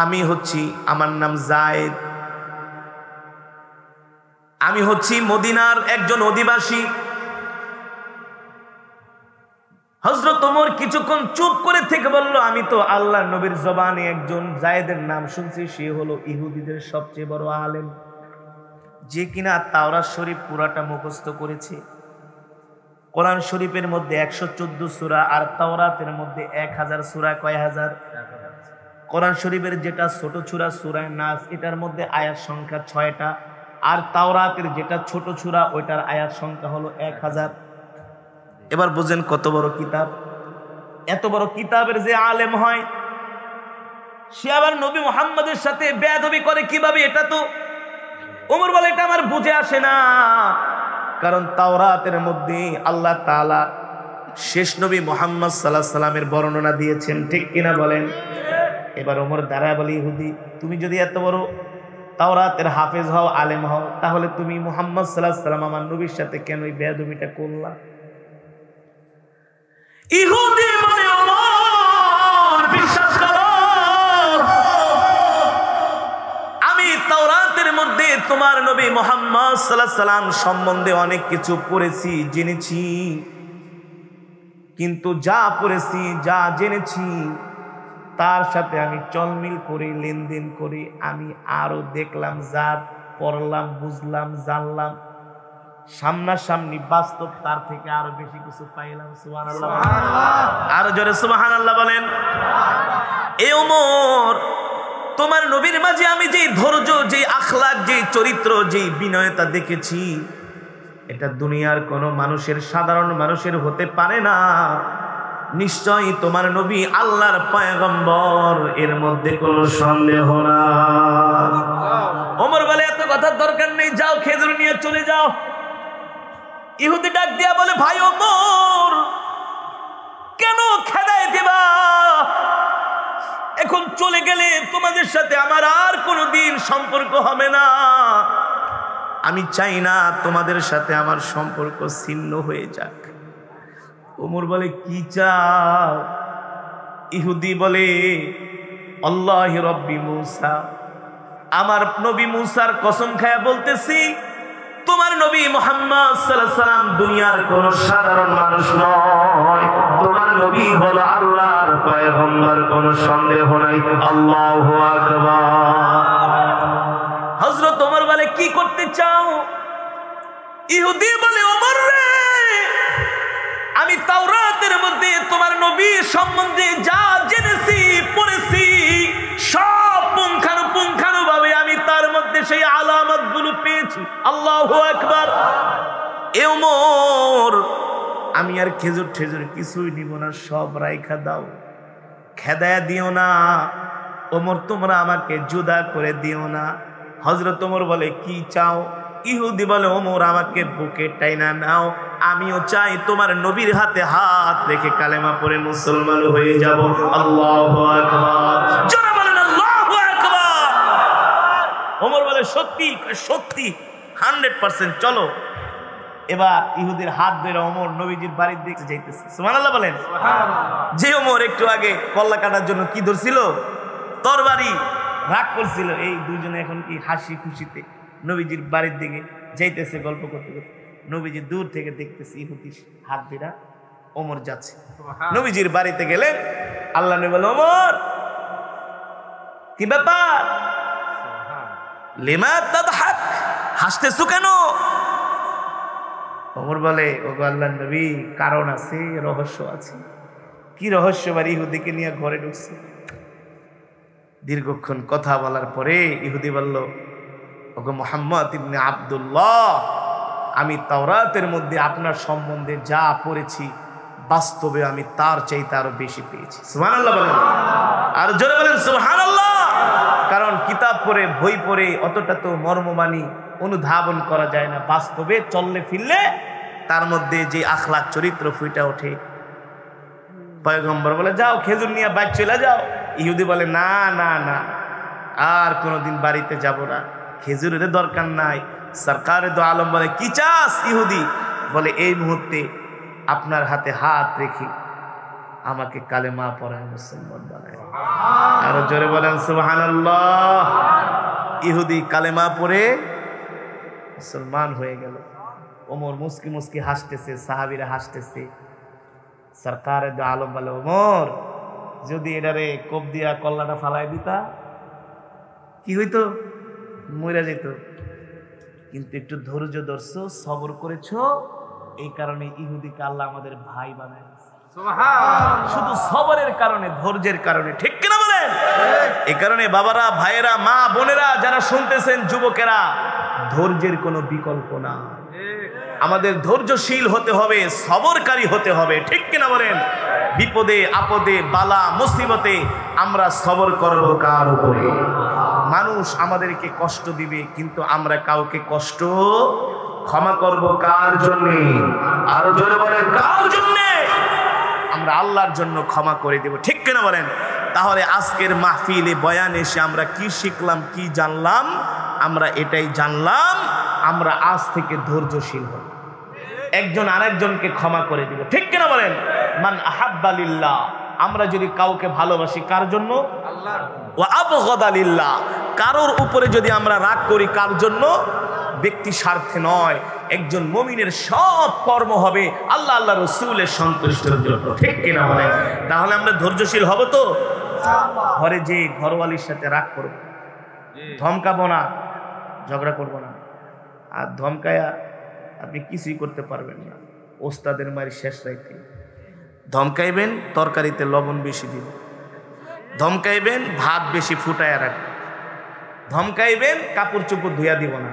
আমি হচ্ছি, আমার নাম যায়েদ, আমি হচ্ছি মদিনার একজন অধিবাসী। হযরত ওমর কিছুক্ষণ চুপ করে থেকে বলল আমি তো আল্লাহর নবীর জবানে একজন যায়েদের নাম শুনছি, সে হলো ইহুদিদের সবচেয়ে বড় আলেম, যে কিনা তাওরাত শরীফ পুরাটা মুখস্থ করেছে। কোরআন শরীফের মধ্যে 114 সূরা আর তাওরাতের মধ্যে 1000 সূরা। কয় হাজার? কোরআন শরীফের যেটা ছোট সূরা সূরা নাস, এটার মধ্যে আয়াত সংখ্যা 6টা, আর তাওরাতের যেটা ছোট সূরা ওইটার আয়াত সংখ্যা হলো 1000। এবার বুঝেন কত বড় কিতাব। এত বড় কিতাবের যে আলেম হয় সে আবার নবী মুহাম্মদের সাথে বেয়াদবি করে কিভাবে, এটা তো ওমর বলে এটা আমার বুঝে আসে না, কারণ তাওরাতের মধ্যে আল্লাহ তাআলা শেষ নবী মুহাম্মদ সাল্লাল্লাহু আলাইহি সাল্লামের বর্ণনা দিয়েছেন, ঠিক কিনা বলেন? এবার ওমর দাঁড়ায় বলে, ইহুদি তুমি যদি এত বড় তাওরাতের হাফেজ হও, আলেম হও, তাহলে তুমি মুহাম্মদ সাল্লাল্লাহু আলাইহি সাল্লাম আমার নবীর সাথে কেন এই বেয়াদবিটা করলা? ইহুদি বলে, ওমর বিশ্বাস করো, আমি তাওরাতের মধ্যে তোমার নবী মুহাম্মদ সাল্লাল্লাহু আলাইহি সাল্লাম সম্বন্ধে অনেক কিছু পড়েছি, জেনেছি, কিন্তু যা পড়েছি, যা জেনেছি, তার সাথে আমি চলমিল করি, লেনদেন করি, আমি আরো দেখলাম, যা পড়লাম, বুঝলাম, জানলাম, সামনাসামনি বাস্তব তার থেকে আরো বেশি কিছু পাইলাম। সুবহানাল্লাহ, আরো জোরে সুবহানাল্লাহ বলেন। এ ওমর, তোমার নবীর মাঝে আমি যে ধৈর্য, যে আখলাক, যে চরিত্র, যে বিনয়তা দেখেছি, এটা দুনিয়ার কোন মানুষের, সাধারণ মানুষের হতে পারে না। নিশ্চয়ই তোমার নবী আল্লাহর পয়গম্বর, এর মধ্যে কোনো সন্দেহ না। ওমর বলে, এত কথার দরকার নেই, যাও খেজুর নিয়ে চলে যাও। ইহুদি ডাক দিয়া বলে, ভাই ওমর, কেন খেদায় দিবা? এখন চলে গেলে তোমাদের সাথে আমার আর কোনোদিন সম্পর্ক হবে না। আমি চাই না তোমাদের সাথে আমার সম্পর্ক ছিন্ন হয়ে যাক। ওমর বলে, কি চাও? ইহুদি বলে, আল্লাহি রব্বি মূসা, আমার নবী মূসার কসম খায়া বলতেছি, তোমার নবী মুহাম্মদ সাল্লাল্লাহু আলাইহি সাল্লাম দুনিয়ার কোন সাধারণ মানুষ নয়, তোমার নবী হলো আল্লাহর পয়গম্বর, কোনো সন্দেহ নাই। আল্লাহু আকবার। হযরত ওমর বলে, কি করতে চাও? ইহুদি বলে, ওমর রে, আমি তাওরাতের মধ্যে তোমার নবী সম্বন্ধে যা জেনেছি, পড়েছি, সব পুঙ্খানুপুঙ্খানুভাবে আমি তার মধ্যে সেই আলামতগুলো পেয়েছি। আল্লাহু আকবার। এ ওমর, আমি আর খেজুর ঠেজুর কিছুই নিব না, সব রাইখা দাও, খেদায়া দিও না। ওমর, তোমরা আমাকে জুদা করে দিও না। হযরত ওমর বলে, কি চাও? ইহুদি বলে, ওমর, আমাকে বুকে টাইনা নাও, আমিও চাই তোমার নবীর হাতে হাত রেখে কালেমা পড়ে মুসলমান হয়ে যাব। আল্লাহু আকবার। জোরে বলেন আল্লাহু আকবার। ওমর বলে, সত্যি? সত্যি, 100%, চলো। এবার ইহুদির হাত ধরে ওমর নবীজির বাড়ির দিকে যাইতেছে। সুবহানাল্লাহ বলেন। যে ওমর একটু আগে কল্লা কাটার জন্য কি ধরছিল? তরবারি, রাগ করছিল, এই দুইজনে এখন কি হাসি খুশিতে নবীজির বাড়ির দিকে যাইতেছে গল্প করতে করতে। নবীজি দূর থেকে দেখতেছে ইহুদির হাত ধরে ওমর যাচ্ছে। নবীজির বাড়িতে গেলে আল্লাহ নবী বলে, ওমর, কি ব্যাপার? লিমা তাদহাক, হাসতেছো কেন? ওমর বলে, ওগো আল্লাহর নবী, কারণ আছে, রহস্য আছে। কি রহস্য? বাড়ি ইহুদিকে নিয়ে ঘরে ঢুকছে। দীর্ঘক্ষণ কথা বলার পরে ইহুদি বলল, ওগো মুহাম্মদ ইবনে আব্দুল্লাহ, আমি তাওরাতের মধ্যে আপনার সম্বন্ধে যা পড়েছি, বাস্তবে আমি তার চাইতে আরো বেশি পেয়েছি। সুবহানাল্লাহ বলেন, আর জোরে বলেন সুবহানাল্লাহ। কারণ কিতাব পড়ে, বই পড়ে অতটা তো মর্মবাণী অনুধাবন করা যায় না, বাস্তবে চললে ফিরলে তার মধ্যে যে আখলাক, চরিত্র ফুটে ওঠে। পয়গম্বর বলে, যাও খেজুর নিয়ে বাইক চলে যাও। ইহুদি বলে, না না না, আর কোনোদিন বাড়িতে যাব না, খেজুরের দরকার নাই। সরকারে দো আলম বলে, কি চাস? ইহুদি বলে, এই মুহূর্তে আপনার হাতে হাত রেখে আমাকে কালেমা পড়ায় মুসলমান বানায়। আরো জোরে বলেন সুবহানাল্লাহ। ইহুদি কালেমা পড়ে মুসলমান হয়ে গেল। ওমর মুস্কি মুস্কি হাসতেছে, সাহাবীরা হাসতেছে। সরকারে দো আলম বলে, ওমর, যদি এটারে কোপ দিয়া কল্লাটা ফালাই দিতা কি হইতো? মরে যেত। কিন্তু একটু ধৈর্য ধরছো, সবর করেছো, এই কারণে ইহুদিকে আল্লাহ আমাদের ভাই বানায়। শুধু সবরের কারণে, ধৈর্যের কারণে, ঠিক কিনা বলেন? এই কারণে বাবারা, ভাইয়েরা, মা বোনেরা যারা শুনতেছেন, যুবকেরা, ধৈর্যের কোনো বিকল্প না। আমাদের ধৈর্যশীল হতে হবে, সবরকারী হতে হবে, ঠিক কিনা বলেন? বিপদে আপদে, বালা মুসিবতে আমরা সবর করব কার উপরে? মানুষ আমাদেরকে কষ্ট দিবে, কিন্তু আমরা কাউকে কষ্ট ক্ষমা করব কার জন্য? আরো জোরে বলেন, কার জন্য? আমরা আল্লাহর জন্য ক্ষমা করে দেব, ঠিক কিনা বলেন? তাহলে আজকের মাহফিলে বয়ান এসে আমরা কি শিখলাম, কি জানলাম? আমরা এটাই জানলাম, আমরা আজ থেকে ধৈর্যশীল হব, একজন আরেকজনকে ক্ষমা করে দিব, ঠিক কিনা বলেন? মান আহাব্বা লিল্লাহ, আমরা যদি কাউকে ভালোবাসি কার জন্য? আল্লাহ। ওয়া আবগাদা লিল্লাহ, কারোর উপরে যদি আমরা রাগ করি কার জন্য? ব্যক্তি স্বার্থে নয়। একজন মুমিনের সব কর্ম হবে আল্লাহ আল্লাহ রাসূলের সন্তুষ্টির জন্য, ঠিক কিনা বলেন? তাহলে আমরা ধৈর্যশীল হব তো? ঘরে যে ঘরওয়ালির সাথে রাগ করব, ধমকাবো না, ঝগড়া করব না। আর ধমকায়া আপনি কিছুই করতে পারবেন না। ওস্তাদের মারি শেষ রাইতে ধমকাইবেন, তরকারিতে লবণ বেশি দিন, ধমকাইবেন ভাত বেশি ফুটায় রাখবেন, ধমকাইবেন কাপড় চোপড় ধুইয়া দিব না,